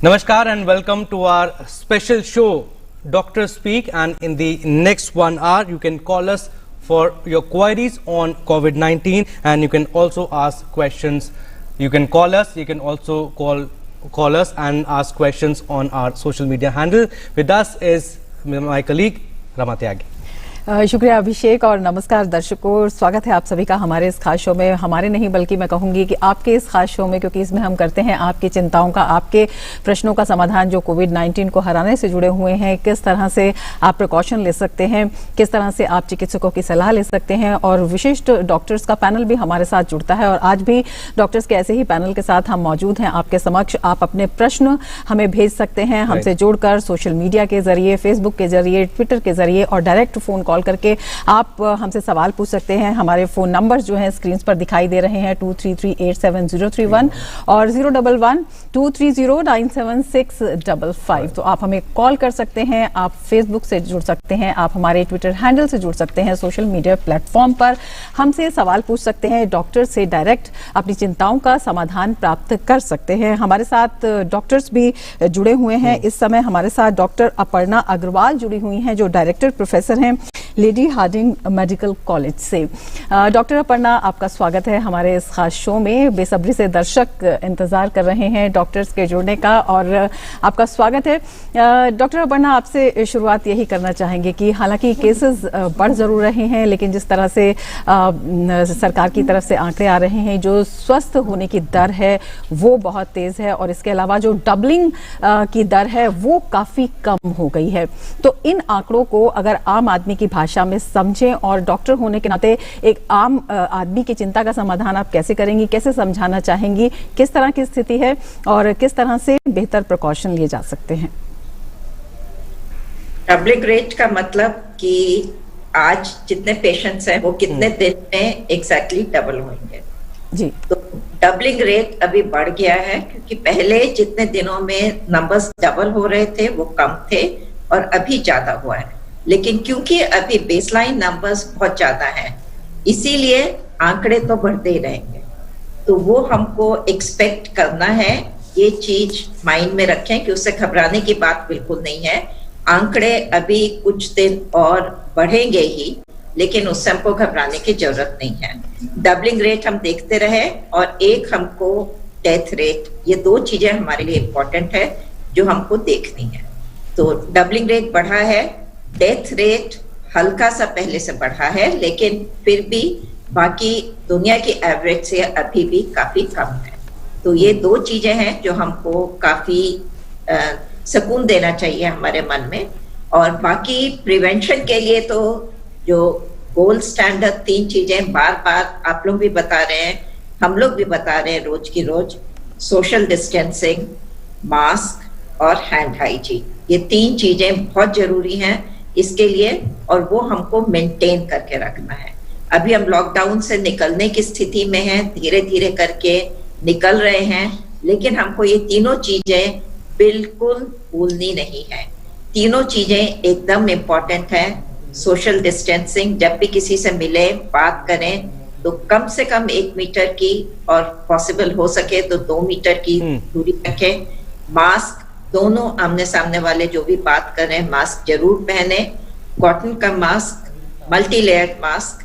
Namaskar and welcome to our special show, Doctor Speak, and in the next 1 hour you can call us for your queries on COVID-19 and you can also ask questions. You can call us, you can also call us and ask questions on our social media handle. With us is my colleague Rama Tyagi. शुक्रिया अभिषेक और नमस्कार दर्शकों, स्वागत है आप सभी का हमारे इस खास शो में। हमारे नहीं बल्कि मैं कहूंगी कि आपके इस खास शो में, क्योंकि इसमें हम करते हैं आपकी चिंताओं का, आपके प्रश्नों का समाधान जो कोविड-19 को हराने से जुड़े हुए हैं। किस तरह से आप प्रिकॉशन ले सकते हैं, किस तरह से आप चिकित्सकों की सलाह ले सकते हैं और विशिष्ट डॉक्टर्स का पैनल भी हमारे साथ जुड़ता है। और आज भी डॉक्टर्स के ऐसे ही पैनल के साथ हम मौजूद हैं आपके समक्ष। आप अपने प्रश्न हमें भेज सकते हैं हमसे जुड़कर, सोशल मीडिया के जरिए, फेसबुक के जरिए, ट्विटर के जरिए और डायरेक्ट फोन कॉल करके आप हमसे सवाल पूछ सकते हैं। हमारे फोन नंबर जो हैं स्क्रीन पर दिखाई दे रहे हैं 23387031 और 011-230-97655। तो आप हमें कॉल कर सकते हैं, आप फेसबुक से जुड़ सकते हैं, आप हमारे ट्विटर हैंडल से जुड़ सकते हैं, सोशल मीडिया प्लेटफॉर्म पर हमसे सवाल पूछ सकते हैं, डॉक्टर से डायरेक्ट अपनी चिंताओं का समाधान प्राप्त कर सकते हैं। हमारे साथ डॉक्टर्स भी जुड़े हुए हैं। इस समय हमारे साथ डॉक्टर अपर्णा अग्रवाल जुड़ी हुई हैं जो डायरेक्टर प्रोफेसर हैं लेडी हार्डिंग मेडिकल कॉलेज से। डॉक्टर अपर्णा, आपका स्वागत है हमारे इस खास शो में। बेसब्री से दर्शक इंतजार कर रहे हैं डॉक्टर्स के जुड़ने का और आपका स्वागत है। डॉक्टर अपर्णा, आपसे शुरुआत यही करना चाहेंगे कि हालांकि केसेस बढ़ जरूर रहे हैं, लेकिन जिस तरह से सरकार की तरफ से आंकड़े आ रहे हैं, जो स्वस्थ होने की दर है वो बहुत तेज है और इसके अलावा जो डबलिंग की दर है वो काफी कम हो गई है। तो इन आंकड़ों को अगर आम आदमी की भाषा में समझें और डॉक्टर होने के नाते एक आम आदमी की चिंता का समाधान आप कैसे करेंगी, कैसे समझाना चाहेंगी, किस तरह की स्थिति है और किस तरह से बेहतर प्रिकॉशन लिए जा सकते हैं? डबलिंग रेट का मतलब कि आज जितने पेशेंट्स हैं वो कितने दिन में एग्जैक्टली डबल होंगे जी। तो डबलिंग रेट अभी बढ़ गया है क्योंकि पहले जितने दिनों में नंबर्स डबल हो रहे थे वो कम थे और अभी ज्यादा हुआ है। लेकिन क्योंकि अभी बेसलाइन नंबर्स बहुत ज्यादा हैं, इसीलिए आंकड़े तो बढ़ते ही रहेंगे। तो वो हमको एक्सपेक्ट करना है, ये चीज माइंड में रखें कि उससे घबराने की बात बिल्कुल नहीं है। आंकड़े अभी कुछ दिन और बढ़ेंगे ही, लेकिन उससे हमको घबराने की जरूरत नहीं है। डबलिंग रेट हम देखते रहे और एक हमको डेथ रेट, ये दो चीजें हमारे लिए इम्पोर्टेंट है जो हमको देखनी है। तो डबलिंग रेट बढ़ा है, डेथ रेट हल्का सा पहले से बढ़ा है, लेकिन फिर भी बाकी दुनिया की एवरेज से अभी भी काफी कम है। तो ये दो चीजें हैं जो हमको काफी सुकून देना चाहिए हमारे मन में। और बाकी प्रिवेंशन के लिए तो जो गोल्ड स्टैंडर्ड 3 चीजें बार बार आप लोग भी बता रहे हैं, हम लोग भी बता रहे हैं रोज की रोज, सोशल डिस्टेंसिंग, मास्क और हैंड हाइजीन, ये 3 चीजें बहुत जरूरी हैं इसके लिए और वो हमको मेंटेन करके रखना है। अभी हम लॉकडाउन से निकलने की स्थिति में हैं, धीरे धीरे करके निकल रहे हैं, लेकिन हमको ये तीनों चीजें बिल्कुल भूलनी नहीं है। तीनों चीजें एकदम इम्पोर्टेंट है। सोशल डिस्टेंसिंग, जब भी किसी से मिले बात करें तो कम से कम 1 मीटर की और पॉसिबल हो सके तो 2 मीटर की दूरी रखें। मास्क, दोनों आमने सामने वाले जो भी बात कर रहे हैं मास्क जरूर पहने। कॉटन का mask, multi layered mask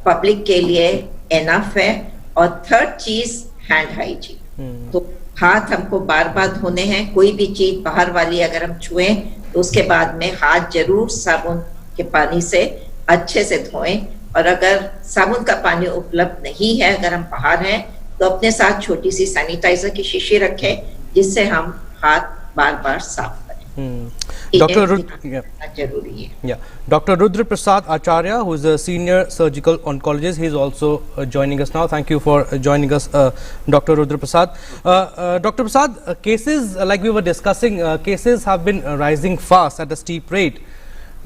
public के लिए एनफ है। और थर्ड चीज हैंड हाइजीन, तो हाथ हमको बार बार धोने हैं। कोई भी चीज बाहर वाली अगर हम छुएं तो उसके बाद में हाथ जरूर साबुन के पानी से अच्छे से धोएं। और अगर साबुन का पानी उपलब्ध नहीं है, अगर हम बाहर हैं, तो अपने साथ छोटी सी सैनिटाइजर की शीशी रखें जिससे हम हाथ बार बार साफ करें। Dr. जरूरी है। Yeah, Dr. Rudra Prasad Acharya, who is a senior surgical oncologist, he is also joining us now. Thank you for joining us, Dr. Rudra Prasad. Dr. Prasad, cases like we were discussing, cases have been rising fast at a steep rate.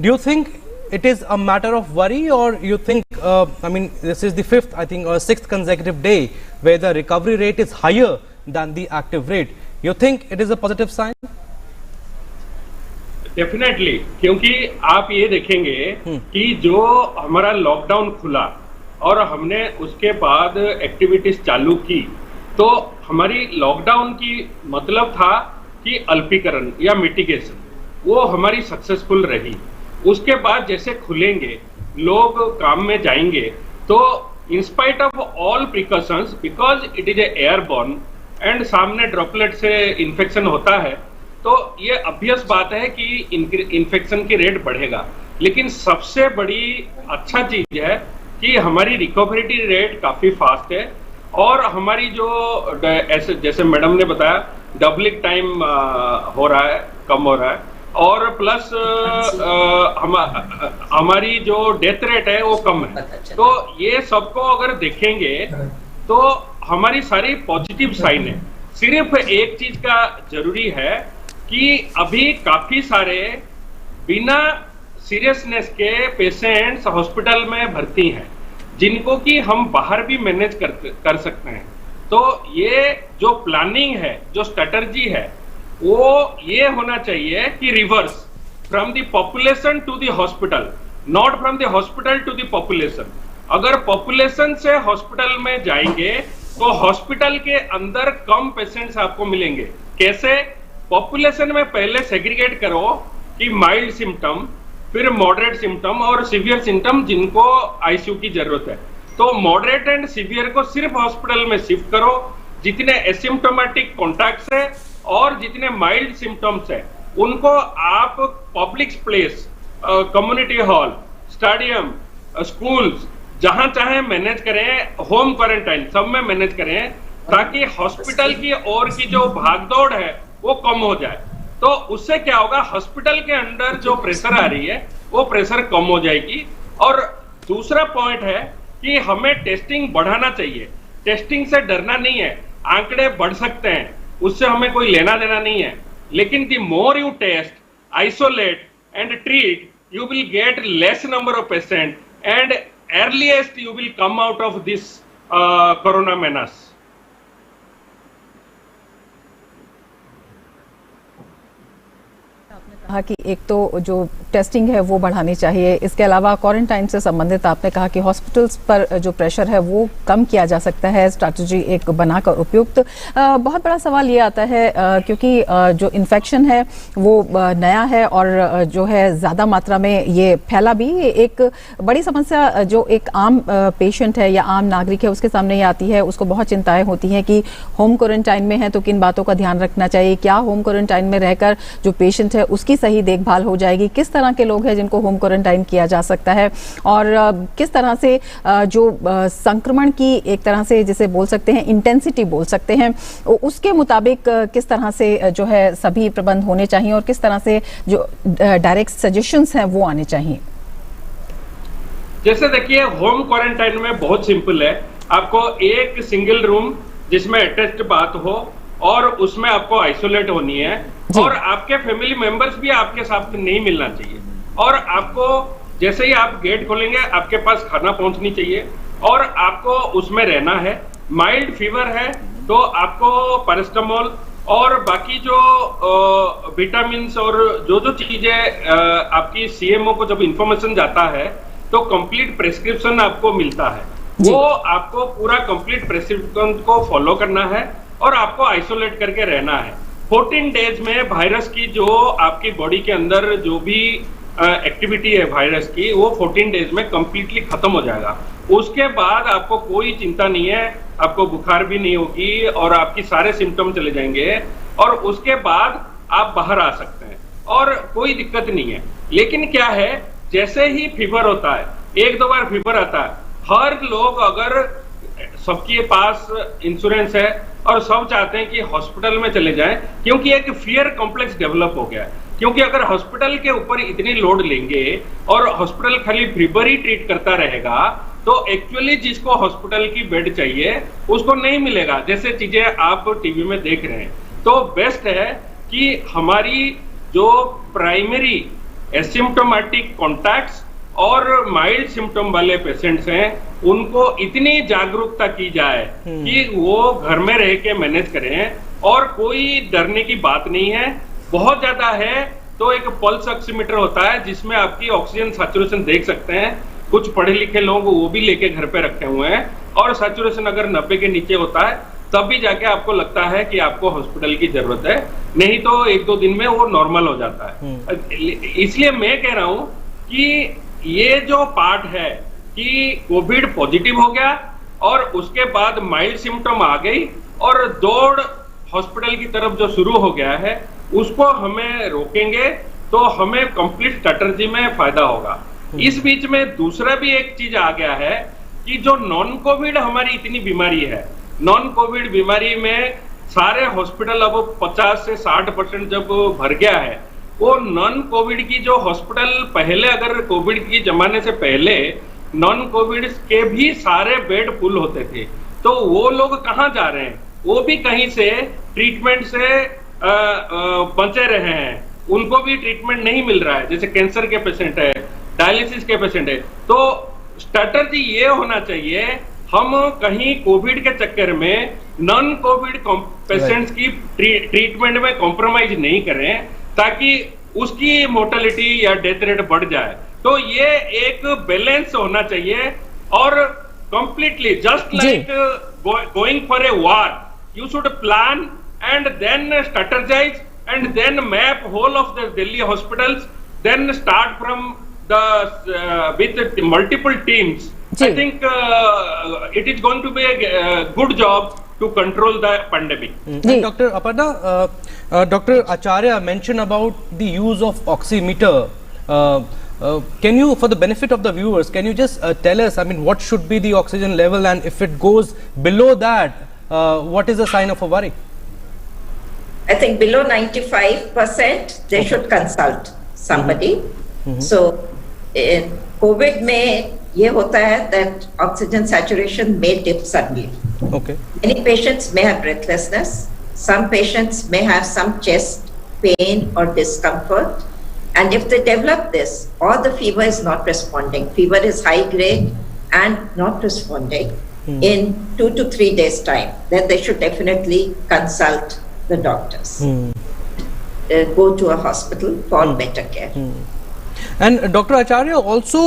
Do you think it is a matter of worry, or you think, I mean, this is the 5th, I think, or 6th consecutive day where the recovery rate is higher than the active rate? You think it is a positive sign? Definitely, क्योंकि आप ये देखेंगे कि जो हमारा lockdown खुला और हमने उसके बाद एक्टिविटीज चालू की, तो हमारी लॉकडाउन की मतलब था कि अल्पीकरण या मिटिगेशन, वो हमारी सक्सेसफुल रही। उसके बाद जैसे खुलेंगे, लोग काम में जाएंगे, तो in spite of all precautions, because it is airborne and सामने ड्रॉपलेट से इन्फेक्शन होता है, तो ये ऑब्वियस बात है कि इन्फेक्शन की रेट बढ़ेगा। लेकिन सबसे बड़ी अच्छा चीज है कि हमारी रिकवरी रेट काफी फास्ट है, और हमारी जो ऐसे जैसे मैडम ने बताया डबलिंग टाइम हो रहा है, कम हो रहा है, और प्लस हमारी जो डेथ रेट है वो कम है। तो ये सबको अगर देखेंगे तो हमारी सारी पॉजिटिव साइन है। सिर्फ एक चीज का जरूरी है कि अभी काफी सारे बिना सीरियसनेस के पेशेंट्स हॉस्पिटल में भर्ती हैं, जिनको कि हम बाहर भी मैनेज कर सकते हैं। तो ये जो प्लानिंग है, जो स्ट्रेटजी है, वो ये होना चाहिए कि reverse, from the population to the hospital, not from the hospital to the population. अगर पॉपुलेशन से हॉस्पिटल में जाएंगे तो हॉस्पिटल के अंदर कम पेशेंट्स आपको मिलेंगे। कैसे? पॉपुलेशन में पहले सेग्रीगेट करो कि माइल्ड सिम्टम, फिर मॉडरेट सिम्टम और सीवियर सिम्टम जिनको आईसीयू की जरूरत है। तो मॉडरेट एंड सीवियर को सिर्फ हॉस्पिटल में शिफ्ट करो, जितने एसिम्प्टोमेटिक कॉन्टैक्ट्स है और जितने माइल्ड सिम्टम्स है उनको आप public place, community hall, stadium, schools, जहां चाहे मैनेज करें, होम क्वारंटाइन सब में मैनेज करें, ताकि हॉस्पिटल की ओर की जो भागदौड़ है वो कम हो जाए। तो उससे क्या होगा, हॉस्पिटल के अंदर जो प्रेशर आ रही है वो प्रेशर कम हो जाएगी। और दूसरा पॉइंट है कि हमें टेस्टिंग बढ़ाना चाहिए। टेस्टिंग से डरना नहीं है, आंकड़े बढ़ सकते हैं, उससे हमें कोई लेना देना नहीं है। लेकिन the more you test, isolate and treat, you will get less number of patients and earliest you will come out of this corona menace. कहा कि एक तो जो टेस्टिंग है वो बढ़ानी चाहिए, इसके अलावा क्वारंटाइन से संबंधित आपने कहा कि हॉस्पिटल्स पर जो प्रेशर है वो कम किया जा सकता है, स्ट्रैटेजी एक बनाकर उपयुक्त। बहुत बड़ा सवाल ये आता है क्योंकि जो इन्फेक्शन है वो नया है और जो है ज़्यादा मात्रा में ये फैला भी। एक बड़ी समस्या जो एक आम पेशेंट है या आम नागरिक है उसके सामने ये आती है, उसको बहुत चिंताएं होती हैं कि होम क्वारंटाइन में है तो किन बातों का ध्यान रखना चाहिए, क्या होम क्वारंटाइन में रहकर जो पेशेंट है उसकी सही देखभाल हो जाएगी, किस तरह के लोग हैं जिनको होम क्वारंटाइन किया जा सकता है, और किस तरह से जो संक्रमण की एक तरह से जिसे बोल सकते हैं इंटेंसिटी बोल सकते हैं, उसके मुताबिक किस तरह से जो है सभी प्रबंध होने चाहिए और किस तरह से जो डायरेक्ट सजेशंस हैं वो आने चाहिए। जैसे देखिए, होम क्वारंटाइन में बहुत सिंपल है, आपको एक सिंगल रूम जिसमें अटैच्ड बाथ हो और उसमें आपको आइसोलेट होनी है, और आपके फैमिली मेंबर्स भी आपके साथ नहीं मिलना चाहिए। और आपको जैसे ही आप गेट खोलेंगे आपके पास खाना पहुंचनी चाहिए और आपको उसमें रहना है। माइल्ड फीवर है तो आपको पैरास्टामोल और बाकी जो विटामिन्स और जो चीजें आपकी सीएमओ को जब इंफॉर्मेशन जाता है तो कंप्लीट प्रेस्क्रिप्शन आपको मिलता है, वो आपको पूरा कंप्लीट प्रेस्क्रिप्शन को फॉलो करना है और आपको आइसोलेट करके रहना है। 14 डेज में वायरस की जो आपकी बॉडी के अंदर जो भी एक्टिविटी है वायरस की, वो 14 डेज में कंप्लीटली खत्म हो जाएगा। उसके बाद आपको कोई चिंता नहीं है, आपको बुखार भी नहीं होगी और आपकी सारे सिम्टम चले जाएंगे और उसके बाद आप बाहर आ सकते हैं और कोई दिक्कत नहीं है। लेकिन क्या है, जैसे ही फीवर होता है, एक दो बार फीवर आता है, हर लोग अगर सबके पास इंश्योरेंस है और सब चाहते हैं कि हॉस्पिटल में चले जाएं, क्योंकि एक फियर कॉम्प्लेक्स डेवलप हो गया है। क्योंकि अगर हॉस्पिटल के ऊपर इतनी लोड लेंगे और हॉस्पिटल खाली फीवर ही ट्रीट करता रहेगा तो एक्चुअली जिसको हॉस्पिटल की बेड चाहिए उसको नहीं मिलेगा, जैसे चीजें आप टीवी में देख रहे हैं। तो बेस्ट है कि हमारी जो प्राइमरी एसिम्प्टोमेटिक कॉन्टैक्ट्स और माइल्ड सिम्टम वाले पेशेंट्स हैं उनको इतनी जागरूकता की जाए कि वो घर में रह के मैनेज करें और कोई डरने की बात नहीं है। बहुत ज्यादा है तो एक पल्स ऑक्सीमीटर होता है जिसमें आपकी ऑक्सीजन सैचुरेशन देख सकते हैं, कुछ पढ़े लिखे लोग वो भी लेके घर पे रखे हुए हैं, और सैचुरेशन अगर 90 के नीचे होता है तभी जाके आपको लगता है कि आपको हॉस्पिटल की जरूरत है, नहीं तो 1-2 दिन में वो नॉर्मल हो जाता है। इसलिए मैं कह रहा हूं कि ये जो पार्ट है कि कोविड पॉजिटिव हो गया और उसके बाद माइल्ड सिम्टम आ गई और दौड़ हॉस्पिटल की तरफ जो शुरू हो गया है उसको हमें रोकेंगे तो हमें कंप्लीट स्ट्रैटेजी में फायदा होगा। इस बीच में दूसरा भी एक चीज आ गया है कि जो नॉन कोविड हमारी इतनी बीमारी है, नॉन कोविड बीमारी में सारे हॉस्पिटल अब 50 से 60% जब भर गया है, वो नॉन कोविड की जो हॉस्पिटल पहले, अगर कोविड की जमाने से पहले नॉन कोविड के भी सारे बेड फुल होते थे, तो वो लोग कहाँ जा रहे हैं? वो भी कहीं से ट्रीटमेंट से बचे रहे हैं, उनको भी ट्रीटमेंट नहीं मिल रहा है। जैसे कैंसर के पेशेंट है, डायलिसिस के पेशेंट है, तो स्ट्रैटेजी ये होना चाहिए हम कहीं कोविड के चक्कर में नॉन कोविड पेशेंट्स की ट्रीटमेंट में कॉम्प्रोमाइज नहीं करें ताकि उसकी मोर्टेलिटी या डेथ रेट बढ़ जाए। तो ये एक बैलेंस होना चाहिए और completely just like going for a war, you should plan and then strategise and then map whole of the Delhi hospitals, then start from the with the multiple teams. I think it is going to be a good job to control the pandemic. Dr. Aparna, Dr. Acharya mentioned about the use of oximeter. Can you, for the benefit of the viewers, can you just tell us, I mean, what should be the oxygen level, and if it goes below that, what is a sign of a worry? I think below 95%, they should consult somebody. So, in COVID में ये होता है that oxygen saturation may dip suddenly. Okay. Many patients may have breathlessness. Some patients may have some chest pain or discomfort. And if they develop this, or the fever is not responding, fever is high grade and not responding in 2 to 3 days time, then they should definitely consult the doctors. Go to a hospital for better care. And Dr. Acharya, also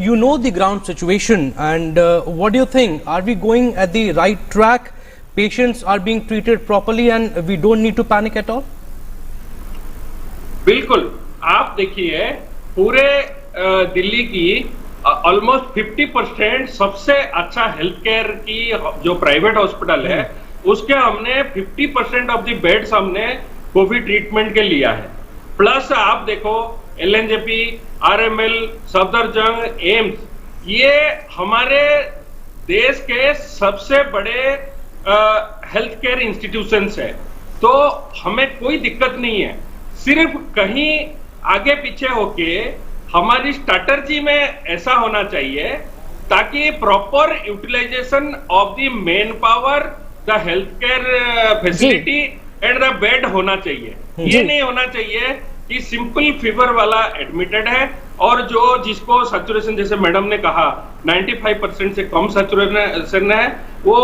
you know the ground situation, and what do you think? Are we going at the right track? Patients are being treated properly and we don't need to panic at all? बिल्कुल, आप देखिए पूरे दिल्ली की almost 50% सबसे अच्छा health care की जो private hospital है उसके हमने 50% ऑफ द बेड्स हमने कोविड ट्रीटमेंट के लिया है। प्लस आप देखो LNJP, RML, सफदरजंग, एम्स, ये हमारे देश के सबसे बड़े हेल्थ केयर इंस्टीट्यूशंस है, तो हमें कोई दिक्कत नहीं है। सिर्फ कहीं आगे पीछे होके हमारी स्ट्रैटेजी में ऐसा होना चाहिए ताकि proper utilisation of the manpower, the health care facility and the bed होना चाहिए। ये नहीं होना चाहिए कि सिंपल फीवर वाला एडमिटेड है और जो जिसको सैचुरेशन, जैसे मैडम ने कहा 95% से कम सैचुरेशन है, वो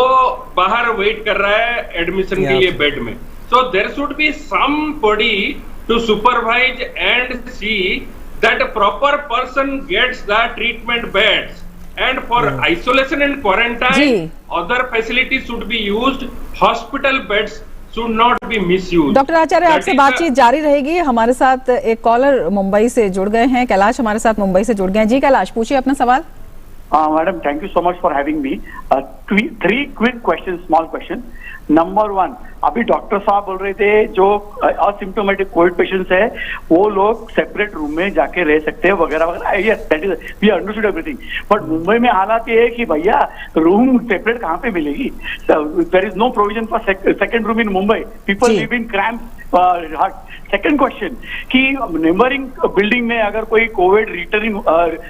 बाहर वेट कर रहा है एडमिशन के लिए बेड में। So there should be somebody to supervise and see that proper person gets the treatment beds, and for isolation and quarantine other facilities should be used, hospital beds should not be misused. Doctor Acharya, आपसे बातचीत जारी रहेगी। हमारे साथ एक collar Mumbai से जुड़ गए हैं, कैलाश हमारे साथ मुंबई से जुड़ गए हैं। जी कैलाश, पूछिए अपना सवाल। Madam, thank you so much for having me. 3 quick question, small question. Number 1, अभी डॉक्टर साहब बोल रहे थे जो असिम्प्टोमेटिक कोविड पेशेंट्स है वो लोग सेपरेट रूम में जाके रह सकते हैं वगैरह वगैरह। Yes, that is, we understood everything. But Mumbai में हालात ये है कि भैया रूम सेपरेट कहाँ पे मिलेगी? There is no provision for second room in Mumbai. People live in cramp hut. Second question कि नेबरिंग बिल्डिंग में अगर कोई कोविड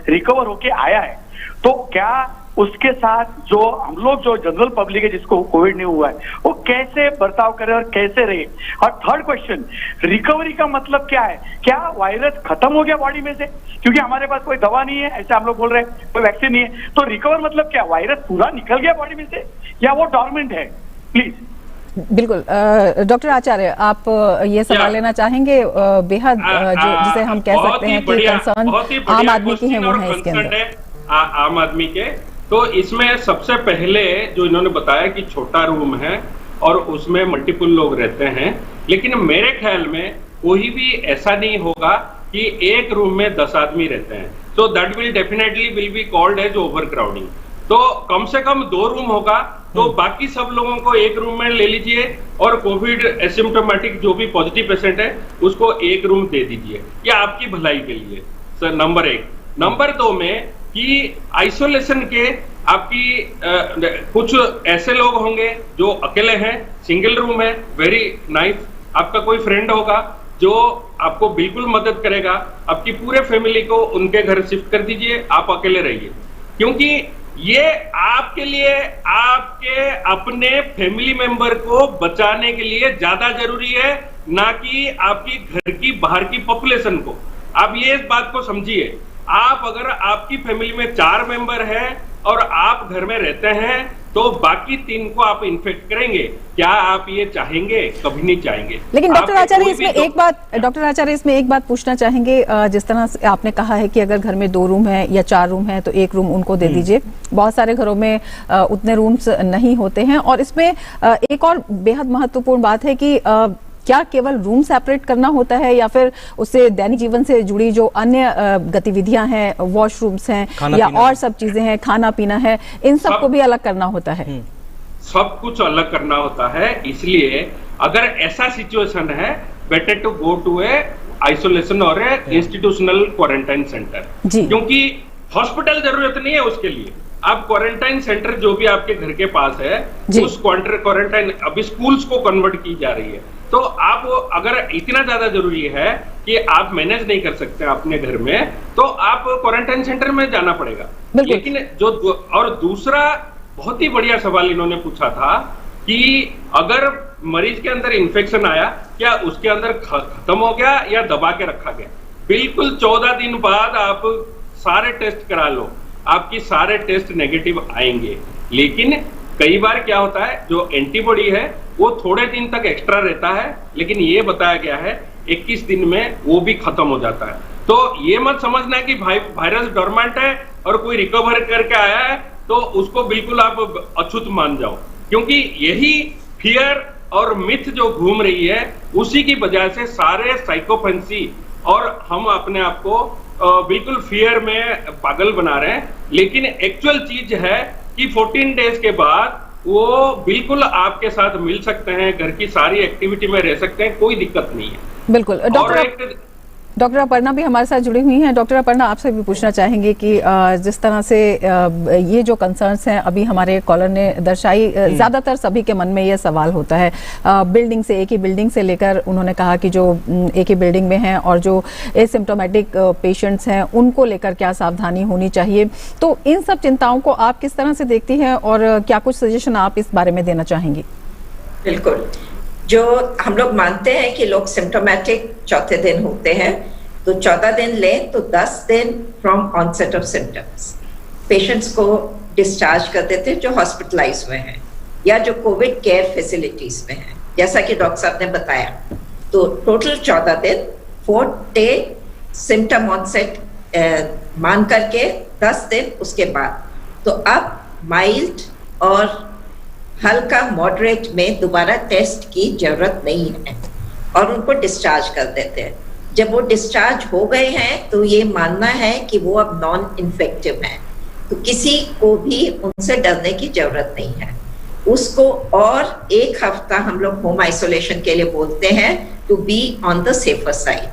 रिकवर होके आया है तो क्या उसके साथ जो हम लोग जो जनरल पब्लिक है जिसको कोविड नहीं हुआ है वो कैसे बर्ताव करे और कैसे रहे? और थर्ड क्वेश्चन, रिकवरी का मतलब क्या है? क्या वायरस खत्म हो गया बॉडी में से? क्योंकि हमारे पास कोई दवा नहीं है, ऐसे हम लोग बोल रहे हैं, कोई वैक्सीन नहीं है, तो रिकवर मतलब क्या? वायरस पूरा निकल गया बॉडी में से या वो डॉर्मेंट है? प्लीज। बिल्कुल, डॉक्टर आचार्य, आप ये सवाल लेना चाहेंगे? बेहद जो जिसे हम कह सकते हैं कि कंसर्न आम आदमी की है वो है इसके अंदर। आम आदमी के तो इसमें सबसे पहले जो इन्होंने बताया कि छोटा रूम है और उसमें मल्टीपल लोग रहते हैं, लेकिन मेरे ख्याल में कोई भी ऐसा नहीं होगा कि एक रूम में 10 आदमी रहते हैं, so that will definitely will be called as overcrowding। तो कम से कम 2 रूम होगा, तो बाकी सब लोगों को एक रूम में ले लीजिए और कोविड एसिम्प्टोमेटिक जो भी पॉजिटिव पेशेंट है उसको एक रूम दे दीजिए, ये आपकी भलाई के लिए सर, नंबर 1। नंबर 2 में कि आइसोलेशन के आपकी कुछ ऐसे लोग होंगे जो अकेले हैं, सिंगल रूम है, वेरी नाइस, आपका कोई फ्रेंड होगा जो आपको बिल्कुल मदद करेगा, आपकी पूरे फैमिली को उनके घर शिफ्ट कर दीजिए, आप अकेले रहिए, क्योंकि ये आपके लिए आपके अपने फैमिली मेंबर को बचाने के लिए ज्यादा जरूरी है, ना कि आपकी घर की बाहर की पॉपुलेशन को। आप ये इस बात को समझिए, आप अगर आपकी फैमिली में 4 मेंबर है और आप घर में रहते हैं तो बाकी 3 को आप इन्फेक्ट करेंगे, क्या आप ये चाहेंगे? कभी नहीं चाहेंगे। लेकिन डॉक्टर आचार्य इसमें एक बात पूछना चाहेंगे, जिस तरह से आपने कहा है कि अगर घर में 2 रूम है या 4 रूम है तो एक रूम उनको दे दीजिए, बहुत सारे घरों में उतने रूम्स नहीं होते हैं, और इसमें एक और बेहद महत्वपूर्ण बात है कि क्या केवल रूम सेपरेट करना होता है या फिर उससे दैनिक जीवन से जुड़ी जो अन्य गतिविधियां हैं, वॉशरूम्स हैं या और सब चीजें हैं, खाना पीना है, इन सबको भी अलग करना होता है? सब कुछ अलग करना होता है, इसलिए अगर ऐसा सिचुएशन है, better to go to a isolation और ए इंस्टीट्यूशनल क्वारंटाइन सेंटर, क्योंकि हॉस्पिटल जरूरत नहीं है उसके लिए। आप क्वारंटाइन सेंटर जो भी आपके घर के पास है, उस क्वारंटाइन अभी स्कूल्स को कन्वर्ट की जा रही है, तो आप अगर इतना ज्यादा जरूरी है कि आप मैनेज नहीं कर सकते अपने घर में, तो आप क्वारंटाइन सेंटर में जाना पड़ेगा। लेकिन और दूसरा बहुत ही बढ़िया सवाल इन्होंने पूछा था कि अगर मरीज के अंदर इन्फेक्शन आया, क्या उसके अंदर खत्म हो गया या दबा के रखा गया? बिल्कुल 14 दिन बाद आप सारे टेस्ट करा लो, आपकी सारे टेस्ट नेगेटिव आएंगे। लेकिन कई बार क्या होता है, जो एंटीबॉडी है वो थोड़े दिन तक एक्स्ट्रा रहता है, लेकिन ये बताया गया है 21 दिन में वो भी खत्म हो जाता है। तो ये मत समझना कि वायरस डोरमेंट है और कोई रिकवर करके आया है तो उसको बिल्कुल आप अछूत मान जाओ, क्योंकि यही फियर और मिथ जो घूम रही है, उसी की वजह से सारे साइकोफेंसी और हम अपने आप को बिल्कुल फियर में पागल बना रहे हैं। लेकिन एक्चुअल चीज है कि 14 डेज के बाद वो बिल्कुल आपके साथ मिल सकते हैं, घर की सारी एक्टिविटी में रह सकते हैं, कोई दिक्कत नहीं है। बिल्कुल। डॉक्टर अपर्णा भी हमारे साथ जुड़ी हुई हैं। डॉक्टर अपर्णा, आपसे भी पूछना चाहेंगे कि जिस तरह से ये जो कंसर्न्स हैं अभी हमारे कॉलर ने दर्शाई, ज्यादातर सभी के मन में ये सवाल होता है, बिल्डिंग से, एक ही बिल्डिंग से लेकर उन्होंने कहा कि जो एक ही बिल्डिंग में हैं और जो एसिम्प्टोमेटिक पेशेंट्स हैं उनको लेकर क्या सावधानी होनी चाहिए, तो इन सब चिंताओं को आप किस तरह से देखती हैं और क्या कुछ सजेशन आप इस बारे में देना चाहेंगी? बिल्कुल, जो हम लोग मानते हैं कि लोग सिम्प्टोमेटिक चौथे दिन होते हैं, तो 14 दिन लें तो 10 दिन from onset of symptoms patients को डिस्चार्ज कर देते हैं जो हॉस्पिटलाइज हुए हैं या जो कोविड केयर फैसिलिटीज में हैं, जैसा कि डॉक्टर साहब ने बताया। तो टोटल 14 दिन, 4th डे सिम्टम ऑनसेट मान करके 10 दिन उसके बाद। तो अब माइल्ड और हल्का मॉडरेट में दोबारा टेस्ट की जरूरत नहीं है और उनको डिस्चार्ज कर देते हैं। जब वो डिस्चार्ज हो गए हैं तो ये मानना है कि वो अब नॉन इन्फेक्टिव हैं, तो किसी को भी उनसे डरने की जरूरत नहीं है। उसको और 1 हफ्ता हम लोग होम आइसोलेशन के लिए बोलते हैं, to be on the safer side,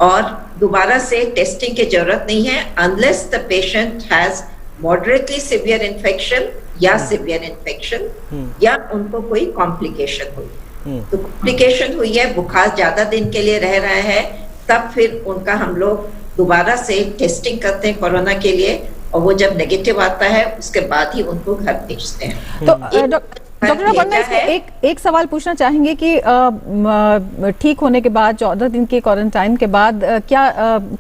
और दोबारा से टेस्टिंग की जरूरत नहीं है unless the patient has moderately severe infection या सिवियर इन्फेक्शन या उनको कोई कॉम्प्लिकेशन हुई। तो कॉम्प्लिकेशन हुई है, बुखार ज्यादा दिन के लिए रह रहा है, तब फिर उनका हम लोग दोबारा से टेस्टिंग करते हैं कोरोना के लिए, और वो जब नेगेटिव आता है उसके बाद ही उनको घर भेजते हैं। तो डॉक्टर अपर्णा, एक सवाल पूछना चाहेंगे कि ठीक होने के बाद 14 दिन के क्वारंटाइन के बाद क्या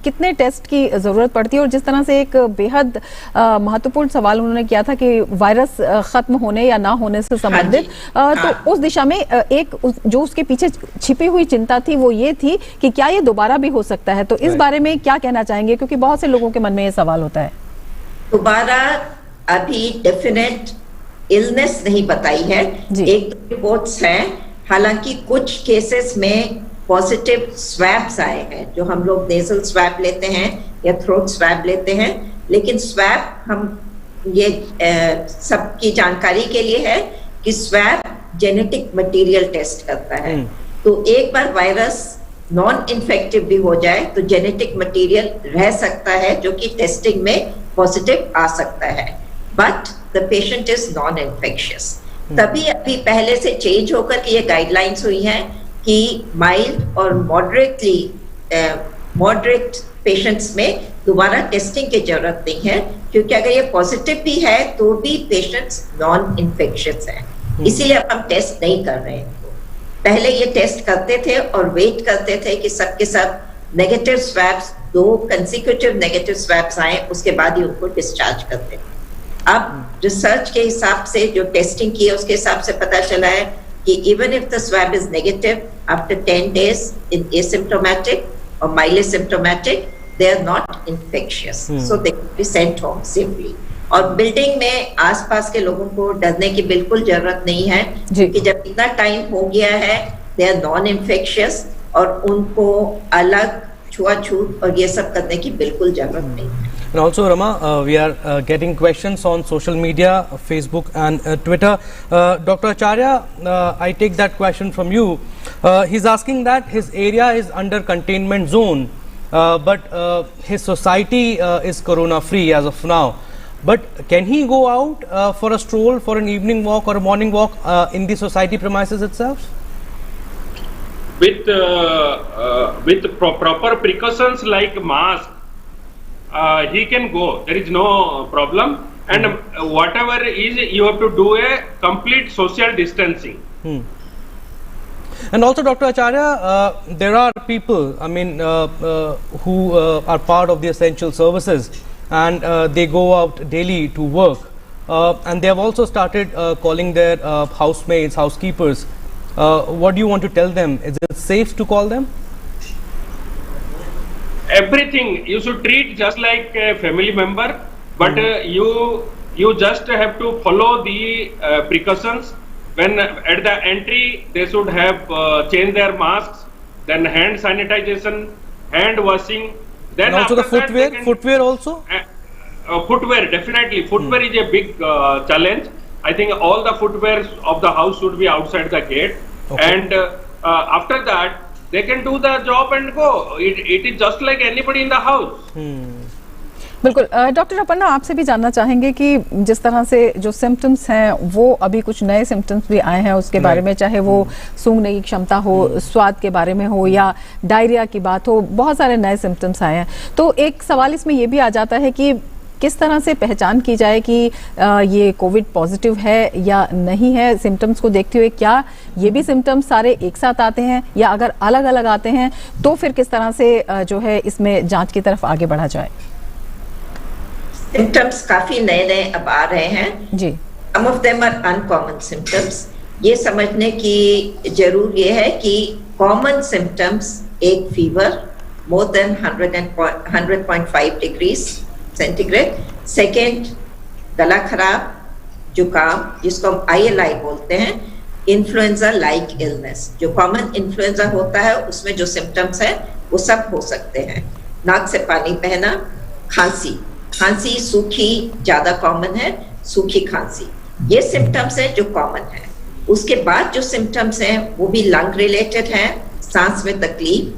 कितने टेस्ट की जरूरत पड़ती है? और जिस तरह से एक बेहद महत्वपूर्ण सवाल उन्होंने किया था कि वायरस खत्म होने या ना होने से संबंधित, तो उस दिशा में एक जो उसके पीछे छिपी हुई चिंता थी वो ये थी कि क्या ये दोबारा भी हो सकता है, तो इस बारे में क्या कहना चाहेंगे, क्योंकि बहुत से लोगों के मन में ये सवाल होता है। दोबारा अभी डेफिनेट इलनेस नहीं बताई है। एक दो रिपोर्ट्स हैं, हालांकि कुछ केसेस में पॉजिटिव स्वैब्स आए हैं, जो हम लोग नेजल स्वैब लेते हैं या थ्रोट स्वैब लेते हैं, लेकिन स्वैब हम ये सबकी जानकारी के लिए है कि स्वैब जेनेटिक मटेरियल टेस्ट करता है। तो एक बार वायरस नॉन इन्फेक्टिव भी हो जाए तो जेनेटिक मटेरियल रह सकता है, जो कि टेस्टिंग में पॉजिटिव आ सकता है, but the patient is non infectious. तभी अभी पहले से चेंज होकर के ये गाइडलाइंस हुई हैं कि माइल्ड और मॉडरेट पेशेंट्स में दोबारा टेस्टिंग की जरूरत नहीं है, क्योंकि अगर ये पॉजिटिव भी है तो भी पेशेंट्स नॉन इन्फेक्शियस हैं, इसीलिए अब हम टेस्ट नहीं कर रहे हैं। पहले ये टेस्ट करते थे और वेट करते थे कि सबके सब negative swabs, 2 consecutive negative swabs आए, उसके बाद ही उनको डिस्चार्ज करते थे। अब रिसर्च के हिसाब से जो टेस्टिंग की है उसके हिसाब से पता चला है कि even if the swab is negative after 10 days in asymptomatic और mild symptomatic, they are not infectious, so they can be sent home safely। और बिल्डिंग में आसपास के लोगों को डरने की बिल्कुल जरूरत नहीं है, क्योंकि जब इतना टाइम हो गया है दे आर नॉन इन्फेक्शियस और उनको अलग छुआछूत और ये सब करने की बिल्कुल जरूरत नहीं है। And also, Rama, we are getting questions on social media, Facebook and Twitter. Dr. Acharya, I take that question from you. He's asking that his area is under containment zone, but his society is corona-free as of now. But can he go out for a stroll, for an evening walk or a morning walk in the society premises itself? With proper precautions like mask, he can go. There is no problem. And whatever is, you have to do a complete social distancing. And also, Dr. Acharya, there are people, I mean, who are part of the essential services, and they go out daily to work, and they have also started calling their housemaids, housekeepers. What do you want to tell them? Is it safe to call them? Everything you should treat just like a family member, but you just have to follow the precautions. When at the entry they should have changed their masks, then hand sanitization, hand washing, then and also the footwear also? Footwear, definitely. Footwear is a big challenge. I think all the footwear of the house should be outside the gate. Okay. And after that they can do the job and go. It is just like anybody in the house. बिल्कुल। Doctor Aparna, आपसे भी जानना चाहेंगे कि जिस तरह से जो सिम्टम्स हैं वो अभी कुछ नए सिम्टम्स भी आए हैं उसके बारे में, चाहे वो सूंघने की क्षमता हो, स्वाद के बारे में हो या डायरिया की बात हो, बहुत सारे नए सिम्टम्स आए हैं। तो एक सवाल इसमें ये भी आ जाता है कि किस तरह से पहचान की जाए कि ये कोविड पॉजिटिव है या नहीं है। सिम्टम्स को देखते हुए क्या ये भी सिम्टम्स सारे एक साथ आते हैं या अगर अलग अलग आते हैं तो फिर किस तरह से जो है इसमें जांच की तरफ आगे बढ़ा जाए? सिम्टम्स काफी नए नए अब आ रहे हैं जी। Some of them are uncommon symptoms। ये समझने की जरूर ये है कि कॉमन सिम्टम्स एक fever more than 100.5 degrees centigrade, second गला खराब, जुकाम जिसको हम ILI बोलते हैं, इन्फ्लुएंजा लाइक इलनेस, जो कॉमन इन्फ्लुएंजा होता है उसमें जो सिम्टम्स है वो सब हो सकते हैं। नाक से पानी बहना, खांसी, खांसी सूखी ज्यादा कॉमन है, सूखी खांसी, ये सिम्टम्स है जो कॉमन है। उसके बाद जो सिम्टम्स हैं वो भी लंग रिलेटेड हैं, सांस में तकलीफ,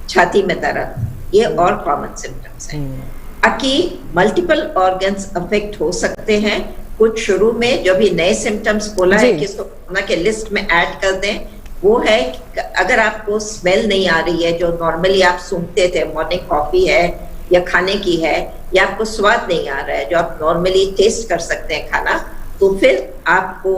छाती में दर्द, ये और कॉमन सिम्टम्स हैं। बाकी मल्टीपल ऑर्गन्स अफेक्ट हो सकते हैं। कुछ शुरू में जो भी नए सिम्टम्स बोला है कि इसको कोरोना के लिस्ट में ऐड कर दें, वो है अगर आपको स्मेल नहीं आ रही है जो नॉर्मली आप सूंघते थे, मॉर्निंग कॉफी है या खाने की है, या आपको स्वाद नहीं आ रहा है जो आप नॉर्मली टेस्ट कर सकते हैं खाना, तो फिर आपको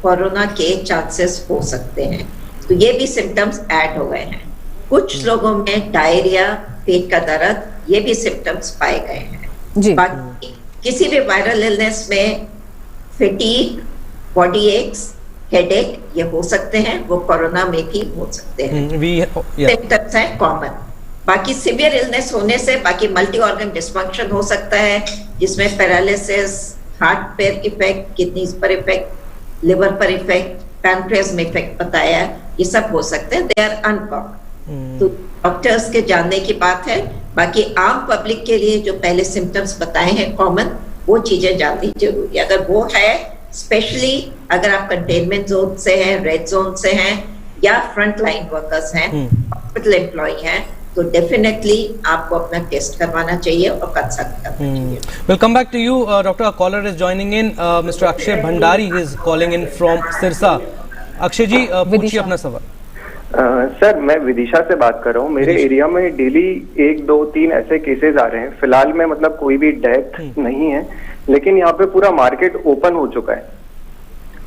कोरोना के चांसेस हो सकते हैं। तो ये भी सिम्टम्स ऐड हो गए हैं। कुछ लोगों में डायरिया, पेट का दर्द, ये भी सिम्टम्स पाए गए हैं। बाकी किसी भी वायरल इलनेस में फैटीग, बॉडी एक्स, हेडेक ये हो सकते हैं, वो कोरोना में भी हो सकते हैं। सिम्टम्स हैं कॉमन। बाकी सीवियर इलनेस होने से बाकी मल्टी ऑर्गन डिसफंक्शन हो सकता है, जिसमें पैरालिसिस, हार्ट पर इफेक्ट, किडनीज पर इफेक्ट, लिवर पर इफेक्ट, पैनक्रियास में इफेक्ट बताया, ये सब हो सकते हैं, दे आर अनकॉमन। तो डॉक्टर्स के जानने की बात है। बाकी आम पब्लिक के लिए जो पहले सिम्टम्स बताए हैं कॉमन, वो चीजें जाननी जरूरी है। अगर वो है, स्पेशली अगर आप कंटेनमेंट जोन से हैं, रेड जोन से हैं, या फ्रंट लाइन वर्कर्स हैं, हॉस्पिटल एम्प्लॉय हैं, तो डेफिनेटली आपको अपना टेस्ट करवाना चाहिए और कंसल्ट करना चाहिए। We'll come back to you, Doctor. A caller is joining in. Mr. Akshay Bhandari is calling in from Sirsa. Akshay जी, पूछिए अपना सवाल। सर, मैं विदिशा से बात कर रहा हूँ। मेरे एरिया में डेली 1, 2, 3 ऐसे केसेस आ रहे हैं। फिलहाल में मतलब कोई भी डेथ नहीं है, लेकिन यहाँ पे पूरा मार्केट ओपन हो चुका है।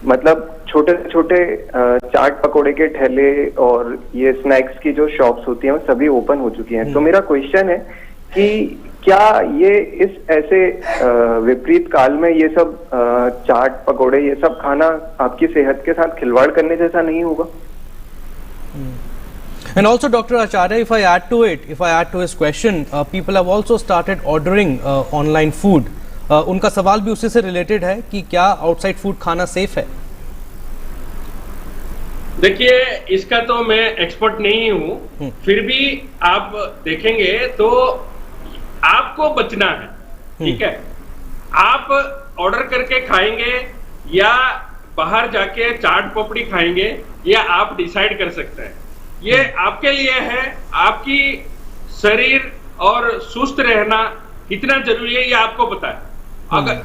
मतलब छोटे छोटे चाट पकोड़े के ठेले और ये स्नैक्स की जो शॉप्स होती हैं वो सभी ओपन हो चुकी हैं। तो मेरा क्वेश्चन है कि क्या ये इस ऐसे विपरीत काल में ये सब चाट पकोड़े ये सब खाना आपकी सेहत के साथ खिलवाड़ करने जैसा नहीं होगा? And also, Dr. Acharya, if I add to his question, people have also started ordering online food. उनका सवाल भी उसी से रिलेटेड है कि क्या आउटसाइड फूड खाना सेफ है? देखिए, इसका तो मैं एक्सपर्ट नहीं हूँ, फिर भी आप देखेंगे तो आपको बचना है, ठीक है? आप ऑर्डर करके खाएंगे या बाहर जाके चाट पपड़ी खाएंगे, या आप डिसाइड कर सकते हैं। ये आपके लिए है, आपकी शरीर और सुस्त रहना कितना जरूरी है ये आपको पता है। अगर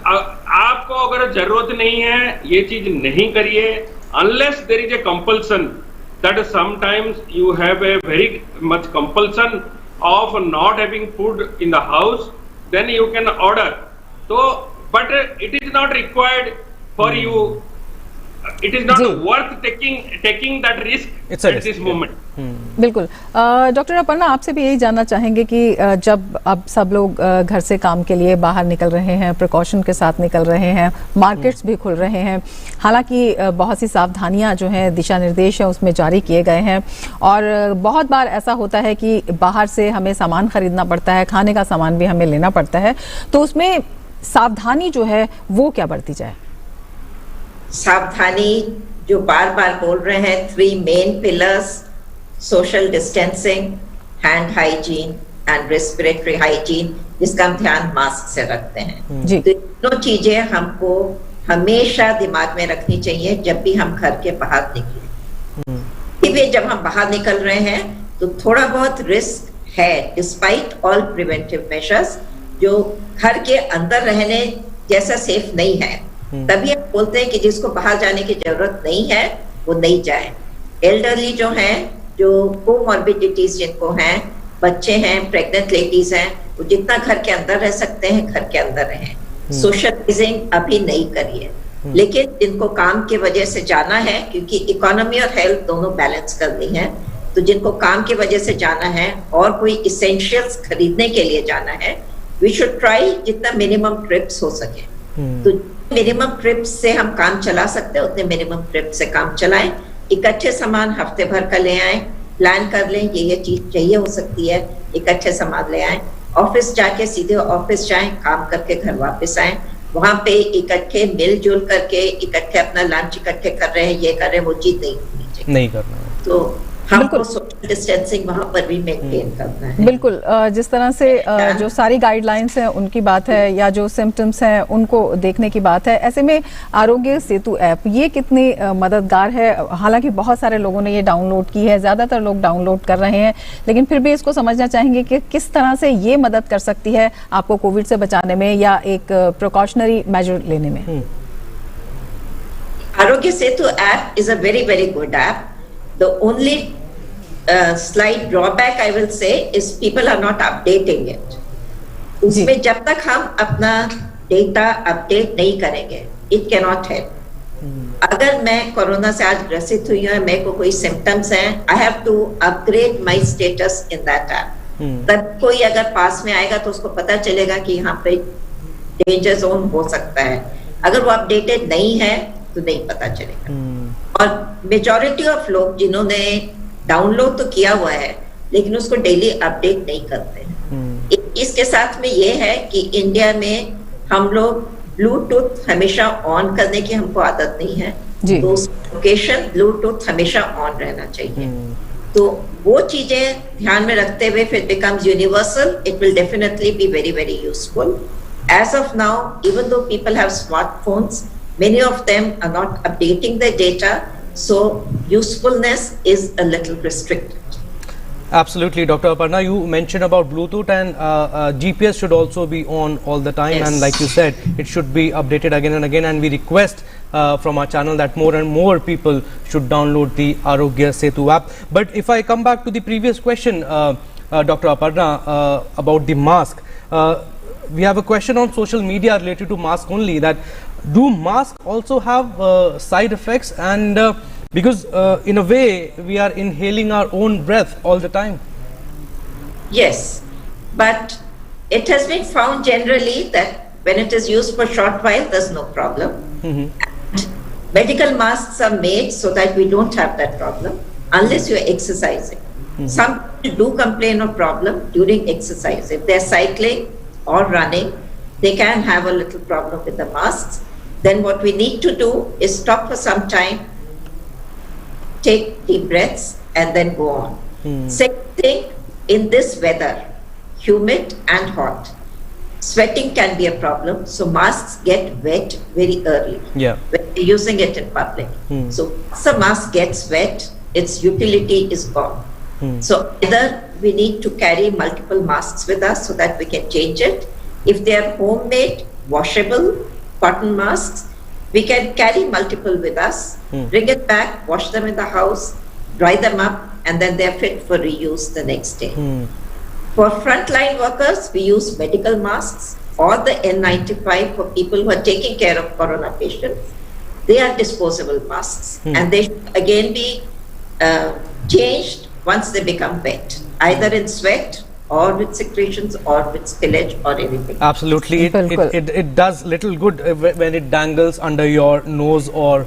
आपको अगर जरूरत नहीं है, ये चीज नहीं करिए, unless there is a compulsion, that sometimes you have a very much compulsion of not having food in the house, then you can order. So, but it is not required for you. It is not worth taking that risk at this moment. बिल्कुल। Doctor Aparna, आपसे भी यही जानना चाहेंगे कि जब अब सब लोग घर से काम के लिए बाहर निकल रहे हैं, प्रिकॉशन के साथ निकल रहे हैं, मार्केट्स भी खुल रहे हैं, हालांकि बहुत सी सावधानियां जो हैं, दिशा निर्देश हैं उसमें जारी किए गए हैं, और बहुत बार ऐसा होता है कि बाहर से हमें सामान खरीदना पड़ता है, खाने का सामान भी हमें लेना पड़ता है, तो उसमें सावधानी जो है वो क्या बरती जाए? सावधानी जो बार बार बोल रहे हैं, 3 main pillars, social distancing, hand hygiene and respiratory hygiene, जिसका हम ध्यान मास्क से रखते हैं। तो दोनों चीजें हमको हमेशा दिमाग में रखनी चाहिए जब भी हम घर के बाहर निकले। जब हम बाहर निकल रहे हैं तो थोड़ा बहुत रिस्क है, डिस्पाइट ऑल प्रिवेंटिव मेजर्स, जो घर के अंदर रहने जैसा सेफ नहीं है। तभी हम बोलते हैं कि जिसको बाहर जाने की जरूरत नहीं है वो नहीं जाए। एल्डरली जो हैं, जो कोमॉर्बिडिटीज जिनको हैं, बच्चे हैं, प्रेग्नेंट लेडीज हैं, वो जितना घर के अंदर रह सकते हैं घर के अंदर रहें। सोशलाइजिंग अभी नहीं करिए, लेकिन जिनको काम की वजह से जाना है, क्योंकि इकोनॉमी और हेल्थ दोनों बैलेंस करनी है, तो जिनको काम की वजह से जाना है और कोई इसेंशियल्स खरीदने के लिए जाना है, वी शुड ट्राई जितना मिनिमम ट्रिप्स हो सके। तो मिनिमम ट्रिप्स से हम काम चला सकते हैं, उतने मिनिमम ट्रिप से काम चलाएं। इकट्ठे सामान हफ्ते भर का ले आएं, प्लान कर लें ये चीज चाहिए हो सकती है, इकट्ठे सामान ले आएं। ऑफिस जाके सीधे ऑफिस जाएं, काम करके घर वापस आएं। वहां पे इकट्ठे मिलजुल करके इकट्ठे अपना लंच इकट्ठे कर रहे हैं, ये कर रहे हैं, वो चीज नहीं होनी चाहिए, नहीं करना है। तो हमको सोशल डिस्टेंसिंग वहां पर भी मेंटेन करना है। बिल्कुल, जिस तरह से जो सारी गाइडलाइंस हैं उनकी बात है, या जो सिम्टम्स हैं उनको देखने की बात है, ऐसे में आरोग्य सेतु ऐप ये कितनी मददगार है? हालांकि बहुत सारे लोगों ने ये डाउनलोड की है, ज्यादातर लोग डाउनलोड कर रहे हैं, लेकिन फिर भी इसको समझना चाहेंगे कि किस तरह से ये मदद कर सकती है आपको कोविड से बचाने में या एक प्रिकॉशनरी मेजर लेने में। Aarogya Setu app is a very very good app. The only slight drawback I will say is people are not updating it. उसमें जब तक हम अपना डेटा अपडेट नहीं करेंगे, it cannot help. अगर मैं कोरोना से आज ग्रसित हुई हूँ, मेरे को कोई सिम्टम्स हैं, I have to upgrade my status in that app. तब कोई अगर पास में आएगा तो उसको पता चलेगा कि यहाँ पे डेंजर जोन हो सकता है। अगर वो अपडेटेड नहीं है तो नहीं पता चलेगा। और मेजॉरिटी ऑफ लोग जिन्होंने डाउनलोड तो किया हुआ है लेकिन उसको डेली अपडेट नहीं करते हैं। इसके साथ में ये है कि इंडिया में हम लोग ब्लूटूथ हमेशा ऑन करने की हमको आदत नहीं है, जी। तो उस लोकेशन ब्लूटूथ हमेशा ऑन रहना चाहिए। तो वो चीजें ध्यान में रखते हुए फिर becomes universal, it will definitely be very, very useful. As of now, even though people have smartphones, many of them are not updating their data, so usefulness is a little restricted. Absolutely, Dr. Aparna, you mentioned about Bluetooth, and GPS should also be on all the time, Yes. and like you said, it should be updated again and again, and we request from our channel that more and more people should download the Arogya Setu app. But if I come back to the previous question, Dr. Aparna, about the mask, we have a question on social media related to mask only, that do masks also have side effects, and because in a way we are inhaling our own breath all the time. Yes, but it has been found generally that when it is used for short while, there's no problem. And medical masks are made so that we don't have that problem unless you're exercising. Some people do complain of problem during exercise. If they're cycling or running, they can have a little problem with the masks. Then what we need to do is stop for some time, take deep breaths, and then go on. Second thing, in this weather, humid and hot, sweating can be a problem, so masks get wet very early Yeah. when you're using it in public. So once the mask gets wet, its utility is gone. So either we need to carry multiple masks with us so that we can change it. If they are homemade, washable cotton masks, we can carry multiple with us, bring it back, wash them in the house, dry them up, and then they're fit for reuse the next day. For frontline workers, we use medical masks or the N95 for people who are taking care of corona patients. They are disposable masks, and they should again be changed once they become wet, either in sweat or with secretions or with spillage or anything. Absolutely, बिल्कुल। it does little good when it dangles under your nose or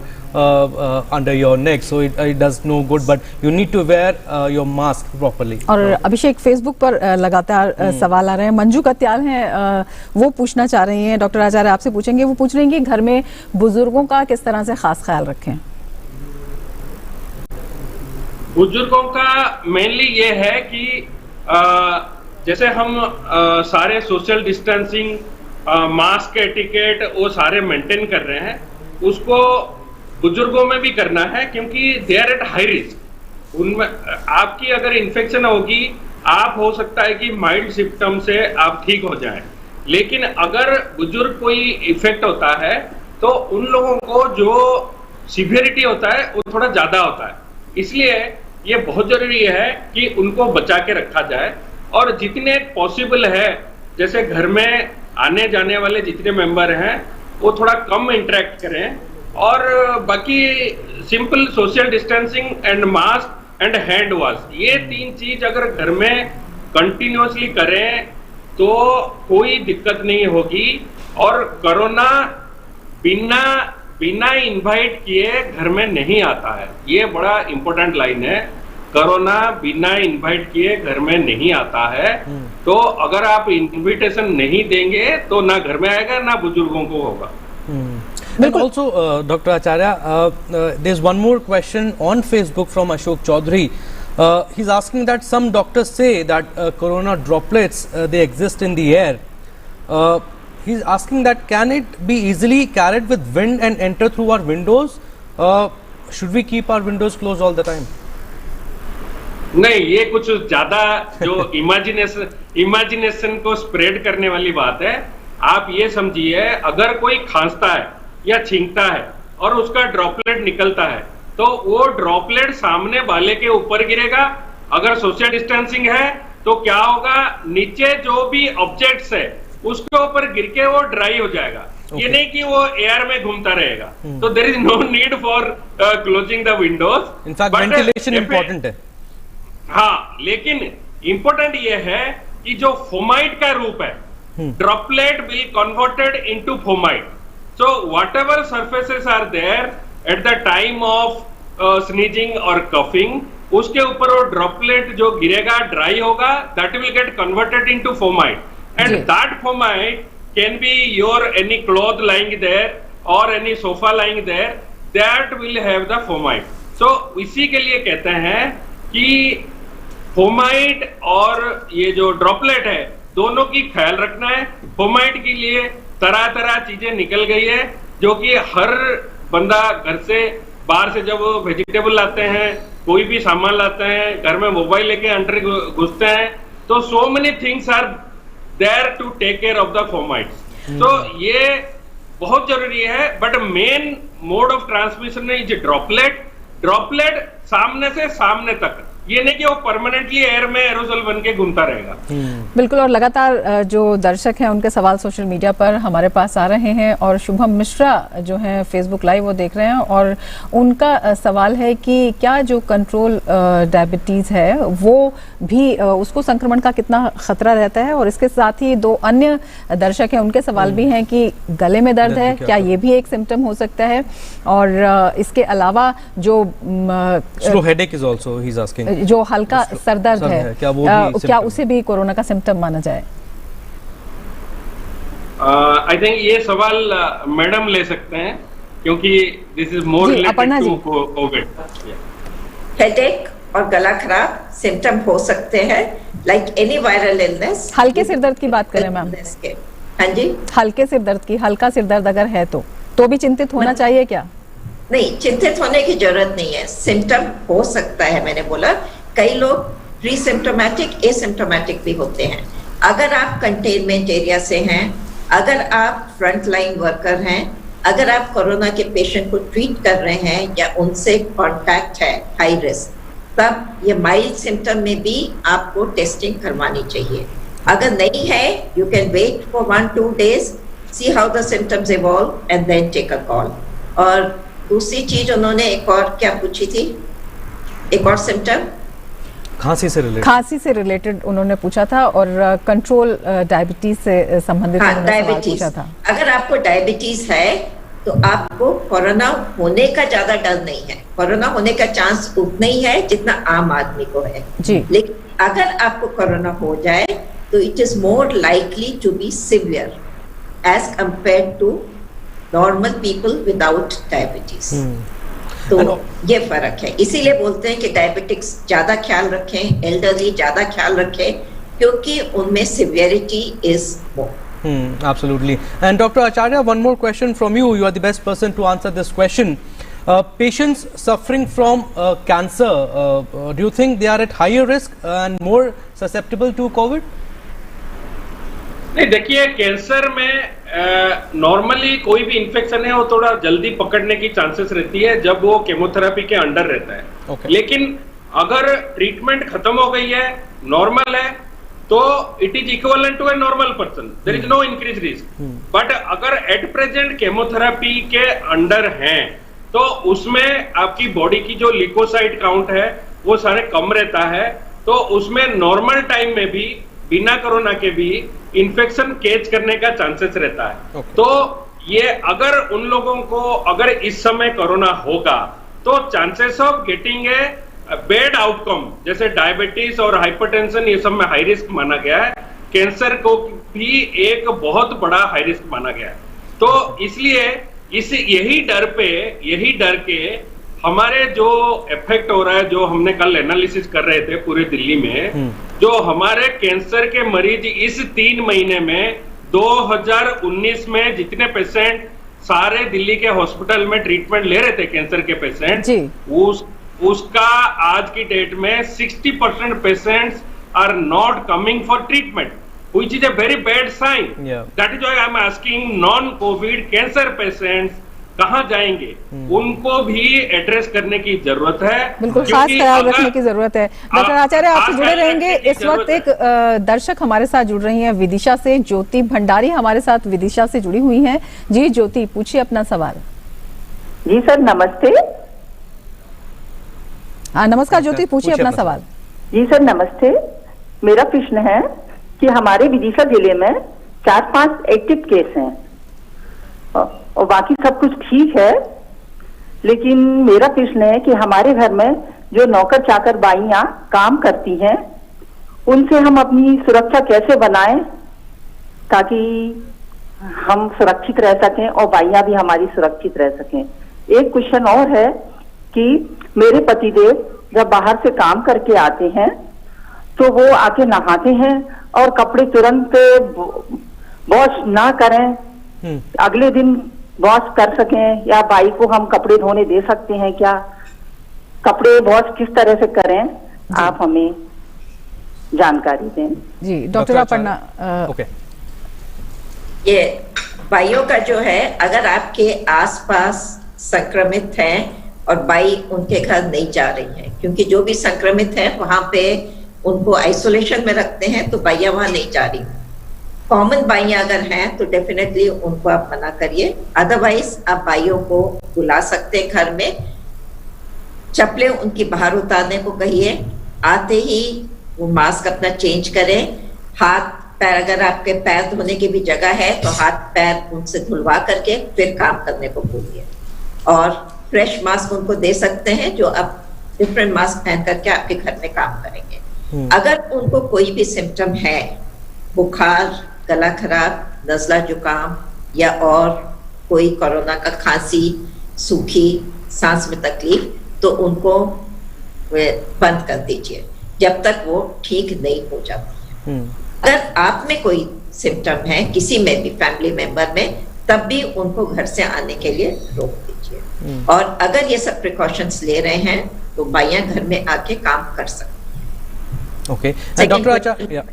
under your neck, so it does no good, but you need to wear your mask properly. और अभिषेक, Facebook पर लगातार सवाल आ रहे हैं। मंजू कत्याल हैं, वो पूछना चाह रही हैं, डॉक्टर आचार्य आपसे पूछेंगे। वो पूछ रही हैं कि घर में बुजुर्गों का किस तरह से खास ख्याल रखें। बुजुर्गों का मेनली ये है कि जैसे हम सारे सोशल डिस्टेंसिंग, मास्क एटिकेट वो सारे मेंटेन कर रहे हैं, उसको बुजुर्गों में भी करना है, क्योंकि they are at high risk. उनमें आपकी अगर इन्फेक्शन होगी, आप हो सकता है कि माइल्ड सिम्टम से आप ठीक हो जाएं, लेकिन अगर बुजुर्ग कोई इफेक्ट होता है तो उन लोगों को जो सिवियरिटी होता है वो थोड़ा ज्यादा होता है। इसलिए ये बहुत जरूरी है कि उनको बचा के रखा जाए, और जितने पॉसिबल है, जैसे घर में आने जाने वाले जितने मेंबर हैं वो थोड़ा कम इंटरेक्ट करें, और बाकी simple social distancing and mask and hand wash, ये 3 चीज अगर घर में कंटिन्यूअसली करें तो कोई दिक्कत नहीं होगी। और कोरोना बिना इनवाइट किए घर में नहीं आता है, ये बड़ा इंपॉर्टेंट लाइन है। कोरोना बिना इनवाइट किए घर में नहीं आता है, तो अगर आप इनविटेशन नहीं देंगे तो ना घर में आएगा ना बुजुर्गों को होगा। And also, Dr. Acharya, there's one more question on Facebook from Ashok Chaudhary. He's asking that some doctors say that corona droplets they exist in the air. He's asking that can it be easily carried with wind and enter through our windows? Should we keep our windows closed all the time? नहीं, ये कुछ ज्यादा जो imagination को spread करने वाली बात है। आप ये समझिए, अगर कोई खांसता है या छींकता है और उसका ड्रॉपलेट निकलता है तो वो ड्रॉपलेट सामने वाले के ऊपर गिरेगा। अगर सोशल डिस्टेंसिंग है तो क्या होगा, नीचे जो भी ऑब्जेक्ट्स है उसके ऊपर गिर के वो ड्राई हो जाएगा। ये नहीं कि वो एयर में घूमता रहेगा। तो there is no need for closing the windows. In fact ventilation important है। हाँ, लेकिन इंपॉर्टेंट ये है कि जो फोमाइट का रूप है, droplet will converted into fomite. So whatever surfaces are there at the time of sneezing or coughing, उसके ऊपर वो ड्रॉपलेट जो गिरेगा ड्राई होगा, that will get converted into fomite, and that fomite can be your any cloth lying there or any sofa lying there, that will have the fomite. So इसी के लिए कहते हैं कि फोमाइट और ये जो ड्रॉपलेट है दोनों की ख्याल रखना है। फोमाइट के लिए तरह तरह चीजें निकल गई है, जो कि हर बंदा घर से बाहर से जब वेजिटेबल लाते हैं, कोई भी सामान लाते हैं, घर में मोबाइल लेके अंदर घुसते हैं, तो so many things are there to take care of the fomites. तो ये बहुत जरूरी है, but main mode of transmission is droplet. Droplet सामने से सामने तक, ये नहीं कि वो परमानेंटली एयर में एरोसोल बन के घूमता रहेगा। बिल्कुल, और लगातार जो दर्शक हैं उनके सवाल सोशल मीडिया पर हमारे पास आ रहे हैं, और शुभम मिश्रा जो हैं फेसबुक लाइव वो देख रहे हैं, और उनका सवाल है कि क्या जो कंट्रोल डायबिटीज है वो भी उसको संक्रमण का कितना खतरा रहता है। और इसके साथ ही दो अन्य दर्शक हैं, उनके सवाल भी हैं कि गले में दर्द है, क्या ये भी एक सिम्टम हो सकता है। और इसके अलावा जो headache is also he is asking, जो हल्का सरदर्द है, क्या उसे भी कोरोना का सिम्टम माना जाए? आई थिंक ये सवाल मैडम ले सकते हैं, क्योंकि this is more related to COVID. Headache और गला खराब सिम्टम हो सकते हैं, लाइक एनी वायरल इलनेस। हल्के सिर दर्द की बात करें मैम, हाँ जी, हल्के सिर दर्द की, हल्का सिर दर्द अगर है तो भी चिंतित होना चाहिए क्या? नहीं, चिंतित होने की जरूरत नहीं है, सिम्टम हो सकता है। मैंने बोला कई लोग प्री सिम्टोमेटिक, एसिम्टोमेटिक भी होते हैं। अगर आप कंटेनमेंट एरिया से हैं, अगर आप फ्रंट लाइन वर्कर हैं, अगर आप कोरोना के पेशेंट को ट्रीट कर रहे हैं या उनसे कॉन्टैक्ट है हाई रिस्क, तब ये माइल्ड सिम्टम में भी आपको टेस्टिंग करवानी चाहिए। अगर नहीं है, you can wait for 1-2 days, see how the symptoms evolve and then take a call. और दूसरी चीज उन्होंने एक और क्या पूछी थी, एक और सिम्टम खांसी से रिलेटेड उन्होंने पूछा था, और कंट्रोल डायबिटीज से संबंधित उन्होंने पूछा था। अगर आपको डायबिटीज है तो आपको कोरोना होने का ज्यादा डर नहीं है, कोरोना होने का चांस उतना ही है जितना आम आदमी को है जी। लेकिन अगर आपको कोरोना हो जाए तो it is more likely to be severe as compared to normal people without diabetes. तो ये फर्क है, इसीलिए बोलते हैं कि डायबिटिक्स ज्यादा ख्याल रखें, एल्डरली ज्यादा ख्याल रखें, क्योंकि उनमें severity is more. Absolutely. And Dr. Acharya, one more question from you. You are the best person to answer this question. Patients suffering from cancer, do you think they are at higher risk and more susceptible to COVID? नहीं, देखिए cancer में normally कोई भी infection है वो थोड़ा जल्दी पकड़ने की चांसेस रहती है जब वो केमोथेरेपी के अंडर रहता है। Okay. लेकिन अगर ट्रीटमेंट खत्म हो गई है, नॉर्मल है, तो it is equivalent to a normal person, there is no increase risk. But अगर एट प्रेजेंट केमोथेरेपी के अंडर हैं तो उसमें आपकी बॉडी की जो ल्यूकोसाइट काउंट है वो सारे कम रहता है, तो उसमें नॉर्मल टाइम में भी बिना कोरोना के भी इन्फेक्शन कैच करने का चांसेस रहता है। Okay. तो ये अगर उन लोगों को अगर इस समय कोरोना होगा तो chances of getting a bad outcome, जैसे डायबिटीज और हाइपरटेंशन, ये सब में हाई रिस्क माना गया है। कैंसर को भी एक बहुत बड़ा हाई रिस्क माना गया है। तो इसलिए यही डर के हमारे जो इफेक्ट हो रहा है, जो हमने कल एनालिसिस कर रहे थे पूरे दिल्ली में, जो हमारे कैंसर के मरीज इस 3 महीने में 2019 में जितने पेशेंट सारे दिल्ली के हॉस्पिटल में ट्रीटमेंट ले रहे थे कैंसर के पेशेंट, उसका आज की डेट में 60% patients are not coming for treatment, which is a very bad sign. That is why I am asking non covid cancer patients कहां जाएंगे, उनको भी एड्रेस करने की जरूरत है, बिल्कुल खास ख्याल रखने की जरूरत है। डॉक्टर आचार्य आपसे जुड़े रहेंगे। इस वक्त एक दर्शक हमारे साथ जुड़ रही हैं विदिशा से, ज्योति भंडारी हमारे साथ विदिशा से जुड़ी हुई हैं। जी ज्योति, पूछिए अपना सवाल। जी सर नमस्ते। हाँ नमस्कार ज्योति, पूछिए अपना सवाल। जी सर नमस्ते। मेरा प्रश्न है कि हमारे विदिशा जिले में 4-5 एक्टिव केस हैं और बाकी सब कुछ ठीक है, लेकिन मेरा प्रश्न है कि हमारे घर में जो नौकर चाकर बाइयां काम करती हैं उनसे हम अपनी सुरक्षा कैसे बनाएं ताकि हम सुरक्षित रह सकें और बाइयां भी हमारी सुरक्षित रह सकें। एक क्वेश्चन और है कि मेरे पतिदेव जब बाहर से काम करके आते हैं तो वो आके नहाते हैं और कपड़े तुरंत वॉश ना करें, अगले दिन वॉश कर सकें, या बाई को हम कपड़े धोने दे सकते हैं क्या? कपड़े वॉश किस तरह से करें, आप हमें जानकारी दें। जी डॉक्टर अपर्णा। ओके, ये बाइयों का जो है, अगर आपके आसपास संक्रमित हैं और बाई उनके घर नहीं जा रही है, क्योंकि जो भी संक्रमित है वहां पे उनको आइसोलेशन में रखते हैं, तो बाइयां वहां नहीं जा रही। कॉमन बाइयां अगर हैं तो डेफिनेटली उनको आप मना करिए, अदरवाइज आप बाइयों को बुला सकते हैं घर में, चप्पलें उनकी बाहर उतारने को कहिए, आते ही वो मास्क अपना चेंज करें, हाथ पैर, अगर आपके पैर धोने की भी जगह है तो हाथ पैर उनसे धुलवा करके फिर काम करने को बोलिए, और फ्रेश मास्क उनको दे सकते हैं जो आप डिफरेंट मास्क पहन करके आपके घर में काम करेंगे। अगर उनको कोई भी सिम्टम है, बुखार, गला खराब, नजला जुकाम या और कोई कोरोना का खांसी, सूखी, सांस में तकलीफ, तो उनको बंद कर दीजिए जब तक वो ठीक नहीं हो जाती है। अगर आप में कोई सिम्टम है किसी में भी फैमिली मेंबर में, तब भी उनको घर से आने के लिए रोक दीजिए, और अगर ये सब प्रिकॉशंस ले रहे हैं तो बाइयां घर में आके काम कर सकते हैं। Okay, doctor Acharya,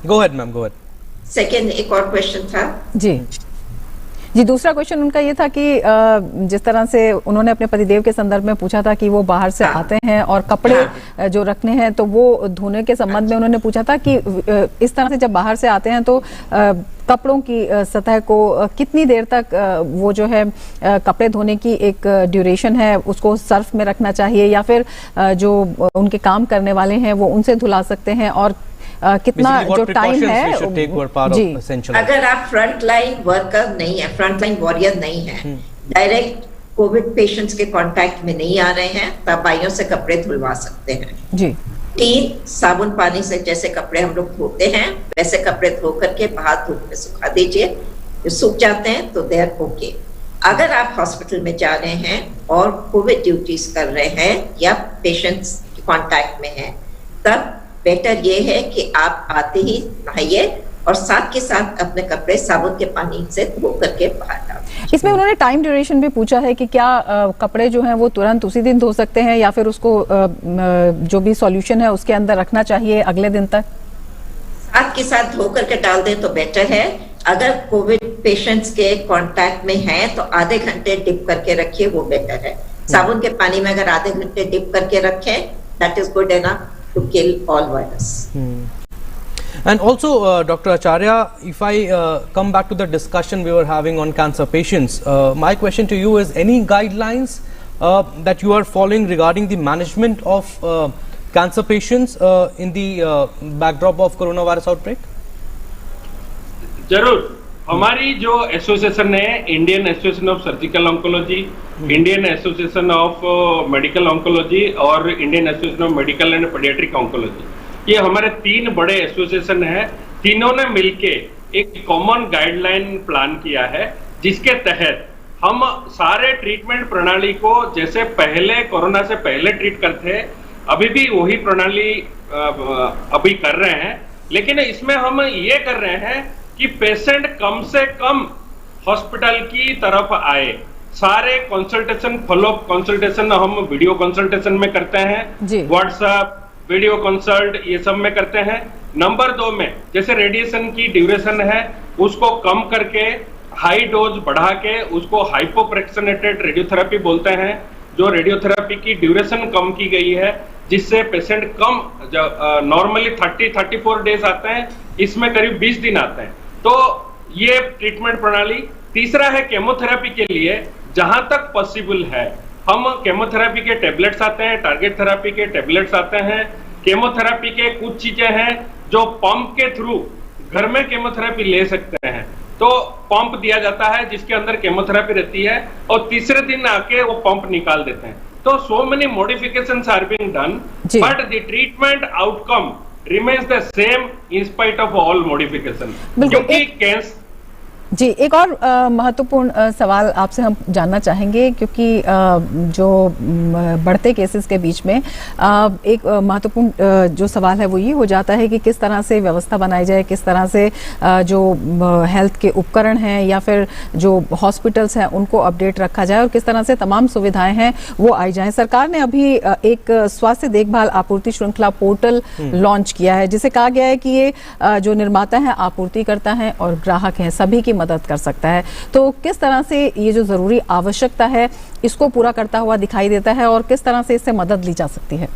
go ahead ma'am, go ahead. Second एक और क्वेश्चन था जी। दूसरा क्वेश्चन उनका ये था कि जिस तरह से उन्होंने अपने पतिदेव के संदर्भ में पूछा था कि वो बाहर से आते हैं और कपड़े जो रखने हैं तो वो धोने के संबंध में उन्होंने पूछा था कि इस तरह से जब बाहर से आते हैं तो कपड़ों की सतह को कितनी देर तक वो जो है कपड़े धोने की एक ड्यूरेशन है उसको सर्फ में रखना चाहिए, या फिर जो उनके काम करने वाले हैं वो उनसे धुला सकते हैं, और कितना जो टाइम है जी। अगर आप फ्रंट लाइन वर्कर नहीं है, फ्रंट लाइन वॉरियर नहीं है, डायरेक्ट कोविड पेशेंट्स के कांटेक्ट में नहीं आ रहे हैं, तब बाइयों से कपड़े धुलवा सकते हैं जी। 3 साबुन पानी से जैसे कपड़े हम लोग धोते हैं वैसे कपड़े धो करके बाहर धूप में सुखा दीजिए, सूख जाते हैं तो दे आर ओके। अगर आप हॉस्पिटल में जा रहे हैं और कोविड ड्यूटीज कर रहे हैं या पेशेंट्स के कांटेक्ट में हैं, तब बेटर ये है कि आप आते ही नहाइए और साथ के साथ अपने कपड़े साबुन के पानी से धो करके बाहर डालें। इसमें उन्होंने टाइम ड्यूरेशन भी पूछा है कि क्या कपड़े जो हैं वो तुरंत उसी दिन धो सकते हैं या फिर उसको जो भी सॉल्यूशन है उसके अंदर रखना चाहिए अगले दिन तक? साथ के साथ धो करके डाल दें तो बेटर है। अगर कोविड पेशेंट्स के कांटेक्ट में हैं तो आधे घंटे डिप करके रखिए, वो बेटर है। साबुन के पानी में अगर आधे घंटे डिप करके रखें, that is good enough to kill all virus. And also, Dr. Acharya, if I come back to the discussion we were having on cancer patients, my question to you is, any guidelines that you are following regarding the management of cancer patients in the backdrop of coronavirus outbreak? जरूर, हमारी जो association है, Indian association of surgical oncology, Indian association of medical oncology और Indian association of medical and paediatric oncology, ये हमारे 3 बड़े association हैं। तीनों ने मिलके एक कॉमन गाइडलाइन प्लान किया है, जिसके तहत हम सारे ट्रीटमेंट प्रणाली को जैसे पहले कोरोना से पहले ट्रीट करते हैं, अभी भी वही प्रणाली अभी कर रहे हैं, लेकिन इसमें हम ये कर रहे हैं कि पेशेंट कम से कम हॉस्पिटल की तरफ आए। सारे कंसल्टेशन, फॉलोअप कंसल्टेशन हम वीडियो कंसल्टेशन में करते हैं, व्हाट्सएप, वीडियो कंसल्ट, ये सब में करते हैं। नंबर 2 में जैसे रेडिएशन की ड्यूरेशन है उसको कम करके, हाई डोज बढ़ा के उसको हाइपोप्रेक्सनेटेड रेडियोथेरेपी बोलते हैं, जो रेडियोथेरेपी की ड्यूरेशन कम की गई है, जिससे पेशेंट कम, नॉर्मली 30-34 डेज आते हैं, इसमें करीब 20 दिन आते हैं। तो ये ट्रीटमेंट प्रणाली। तीसरा है केमोथेरेपी के लिए, जहां तक पॉसिबल है हम केमोथेरेपी के टेबलेट्स आते हैं, टारगेट थेरेपी के टेबलेट्स आते हैं। केमोथेरेपी के कुछ चीजें हैं जो पंप के थ्रू घर में केमोथेरेपी ले सकते हैं, तो पंप दिया जाता है जिसके अंदर केमोथेरेपी रहती है, और तीसरे दिन आके वो पंप निकाल देते हैं। तो so many modifications are being done, but the treatment outcome remains the same in spite of all modification. क्योंकि जी, एक और महत्वपूर्ण सवाल आपसे हम जानना चाहेंगे, क्योंकि जो बढ़ते केसेस के बीच में एक महत्वपूर्ण जो सवाल है वो ये हो जाता है कि किस तरह से व्यवस्था बनाई जाए, किस तरह से जो हेल्थ के उपकरण हैं या फिर जो हॉस्पिटल्स हैं उनको अपडेट रखा जाए और किस तरह से तमाम सुविधाएं हैं वो आई जाएं। सरकार ने अभी एक स्वास्थ्य देखभाल आपूर्ति श्रृंखला पोर्टल लॉन्च किया है, जिसे कहा गया है कि ये जो निर्माता हैं, आपूर्तिकर्ता हैं और ग्राहक हैं, सभी की मदद कर सकता है। तो किस तरह से ये जो जरूरी आवश्यकता है इसको पूरा करता हुआ दिखाई देता है और किस तरह से इससे मदद ली जा सकती है?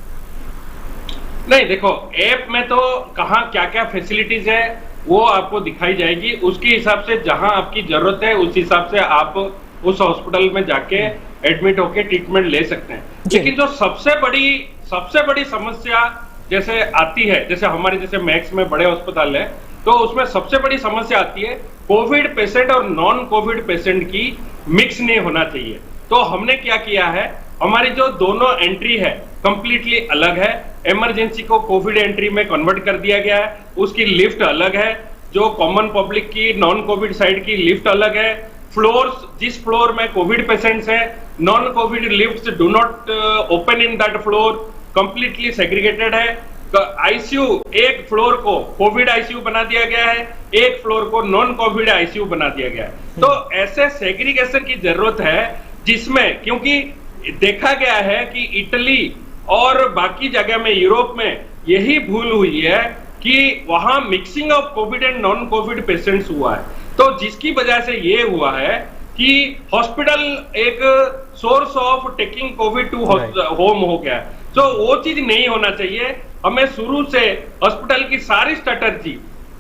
नहीं, देखो, ऐप में तो कहाँ क्या क्या फैसिलिटीज है वो आपको दिखाई जाएगी। उसके हिसाब से जहां आपकी जरूरत है उस हिसाब से आप उस हॉस्पिटल में जाके एडमिट होके ट्रीटमेंट ले सकते हैं। लेकिन जो सबसे बड़ी समस्या जैसे आती है, जैसे हमारे जैसे मैक्स में बड़े अस्पताल है, तो उसमें सबसे बड़ी समस्या आती है कोविड पेशेंट और नॉन कोविड पेशेंट की मिक्स नहीं होना चाहिए। तो हमने क्या किया है, हमारी जो दोनों एंट्री है कंप्लीटली अलग है। इमरजेंसी को कोविड एंट्री में कन्वर्ट कर दिया गया है, उसकी लिफ्ट अलग है। जो कॉमन पब्लिक की नॉन कोविड साइड की लिफ्ट अलग है। फ्लोर्स, जिस फ्लोर में कोविड पेशेंट्स हैं, non Covid lifts do not open in that floor, completely segregated है। आईसीयू, एक फ्लोर को कोविड आईसीयू बना दिया गया है, एक फ्लोर को नॉन कोविड आईसीयू बना दिया गया है। तो ऐसे सेग्रीगेशन की जरूरत है, जिसमें क्योंकि देखा गया है कि इटली और बाकी जगह में, यूरोप में यही भूल हुई है कि वहां mixing of Covid and non Covid patients हुआ है। तो जिसकी वजह से ये हुआ है कि हॉस्पिटल एक source of taking covid to home हो गया है। तो वो चीज नहीं होना चाहिए। हमें शुरू से हॉस्पिटल की सारी स्ट्रेटजी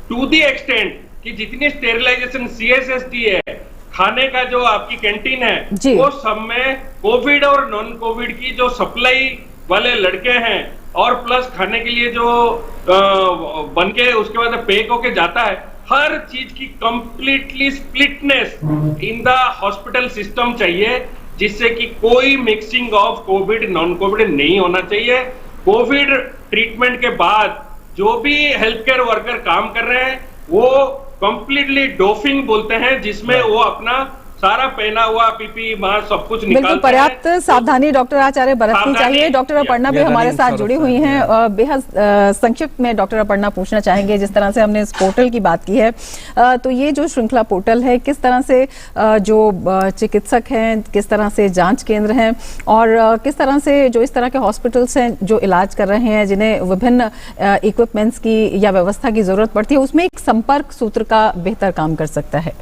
टू दी एक्सटेंट कि जितनी स्टेरिलाइजेशन CSST है, खाने का जो आपकी कैंटीन है, वो सब में कोविड और नॉन कोविड की जो सप्लाई वाले लड़के हैं और प्लस खाने के लिए जो बन के उसके बाद पैक होके जाता है, हर चीज की completely splitness in the hospital system चाहिए, जिससे कि कोई mixing of covid non covid नहीं होना चाहिए। कोविड ट्रीटमेंट के बाद जो भी हेल्थ केयर वर्कर काम कर रहे हैं वो कंप्लीटली डोफिंग बोलते हैं, जिसमें वो अपना सारा पहना हुआ पीपी मास्क सब कुछ निकालते हैं। बिल्कुल पर्याप्त सावधानी डॉक्टर आचार्य बरतनी चाहिए। डॉक्टर अपर्णा भी हमारे साथ जुड़ी हुई हैं। बेहद संक्षिप्त में डॉक्टर अपर्णा पूछना चाहेंगे, जिस तरह से हमने इस पोर्टल की बात की है, तो ये जो श्रृंखला पोर्टल है, किस तरह से जो चिकित्सक हैं, किस तरह से जांच केंद्र हैं और किस तरह से जो इस तरह के हॉस्पिटल्स हैं जो इलाज कर रहे हैं, जिन्हें विभिन्न इक्विपमेंट्स की या व्यवस्था की जरूरत पड़ती है, उसमें एक संपर्क सूत्र का बेहतर काम कर सकता है?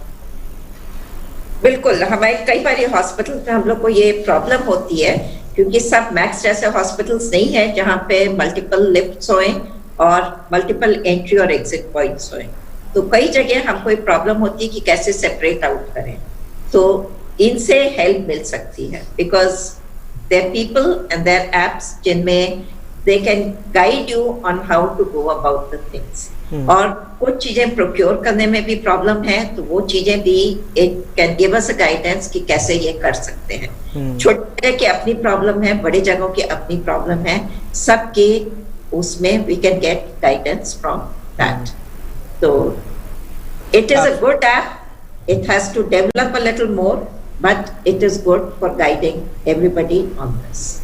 बिल्कुल, हमारे कई बार हॉस्पिटल में हम लोग को ये प्रॉब्लम होती है, क्योंकि सब मैक्स जैसे हॉस्पिटल्स नहीं है जहाँ पे मल्टीपल लिफ्ट्स होए और मल्टीपल एंट्री और एग्जिट पॉइंट्स होए। तो कई जगह हमको ये प्रॉब्लम होती है कि कैसे सेपरेट आउट करें। तो इनसे हेल्प मिल सकती है, because there people and there apps जिनमें they can guide you on how to go about the things. और कुछ चीजें प्रोक्योर करने में भी प्रॉब्लम है, तो वो चीजें भी it can give us a guidance कि कैसे ये कर सकते हैं। छोटे जगह की अपनी प्रॉब्लम है, बड़े जगहों की अपनी प्रॉब्लम है, सबके उसमें we can get guidance from that. तो it is a good app, it has to develop a little more, but it is good for guiding everybody on this.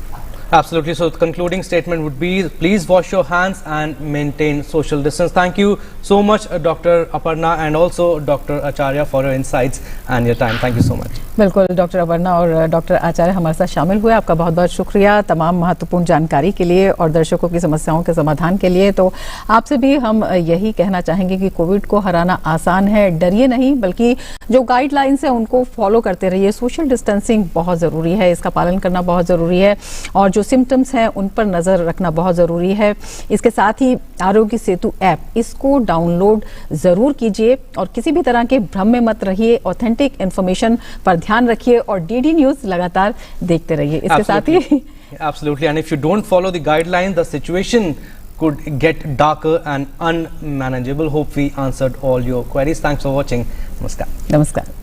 Absolutely. So the concluding statement would be, please wash your hands and maintain social distance. Thank you so much, Dr. Aparna and also Dr. Acharya for your insights and your time. Thank you so much. बिल्कुल, doctor Aparna और doctor आचार्य हमारे साथ शामिल हुए। आपका बहुत बहुत शुक्रिया तमाम महत्वपूर्ण जानकारी के लिए और दर्शकों की समस्याओं के समाधान के लिए। तो आपसे भी हम यही कहना चाहेंगे कि कोविड को हराना आसान है, डरिए नहीं, बल्कि जो गाइडलाइंस है उनको फॉलो करते रहिए। सोशल डिस्टेंसिंग बहुत ज़रूरी है, इसका पालन करना बहुत ज़रूरी है और जो सिम्टम्स हैं उन पर नज़र रखना बहुत ज़रूरी है। इसके साथ ही आरोग्य सेतु ऐप, इसको डाउनलोड ज़रूर कीजिए और किसी भी तरह के भ्रम में मत रहिए। ऑथेंटिक इन्फॉर्मेशन पर ध्यान रखिए और डीडी न्यूज़ लगातार देखते रहिए। इसके साथ ही Absolutely, and if you don't follow the guidelines, the situation could get darker and unmanageable. Hope we answered all your queries. Thanks for watching. Namaskar. नमस्कार।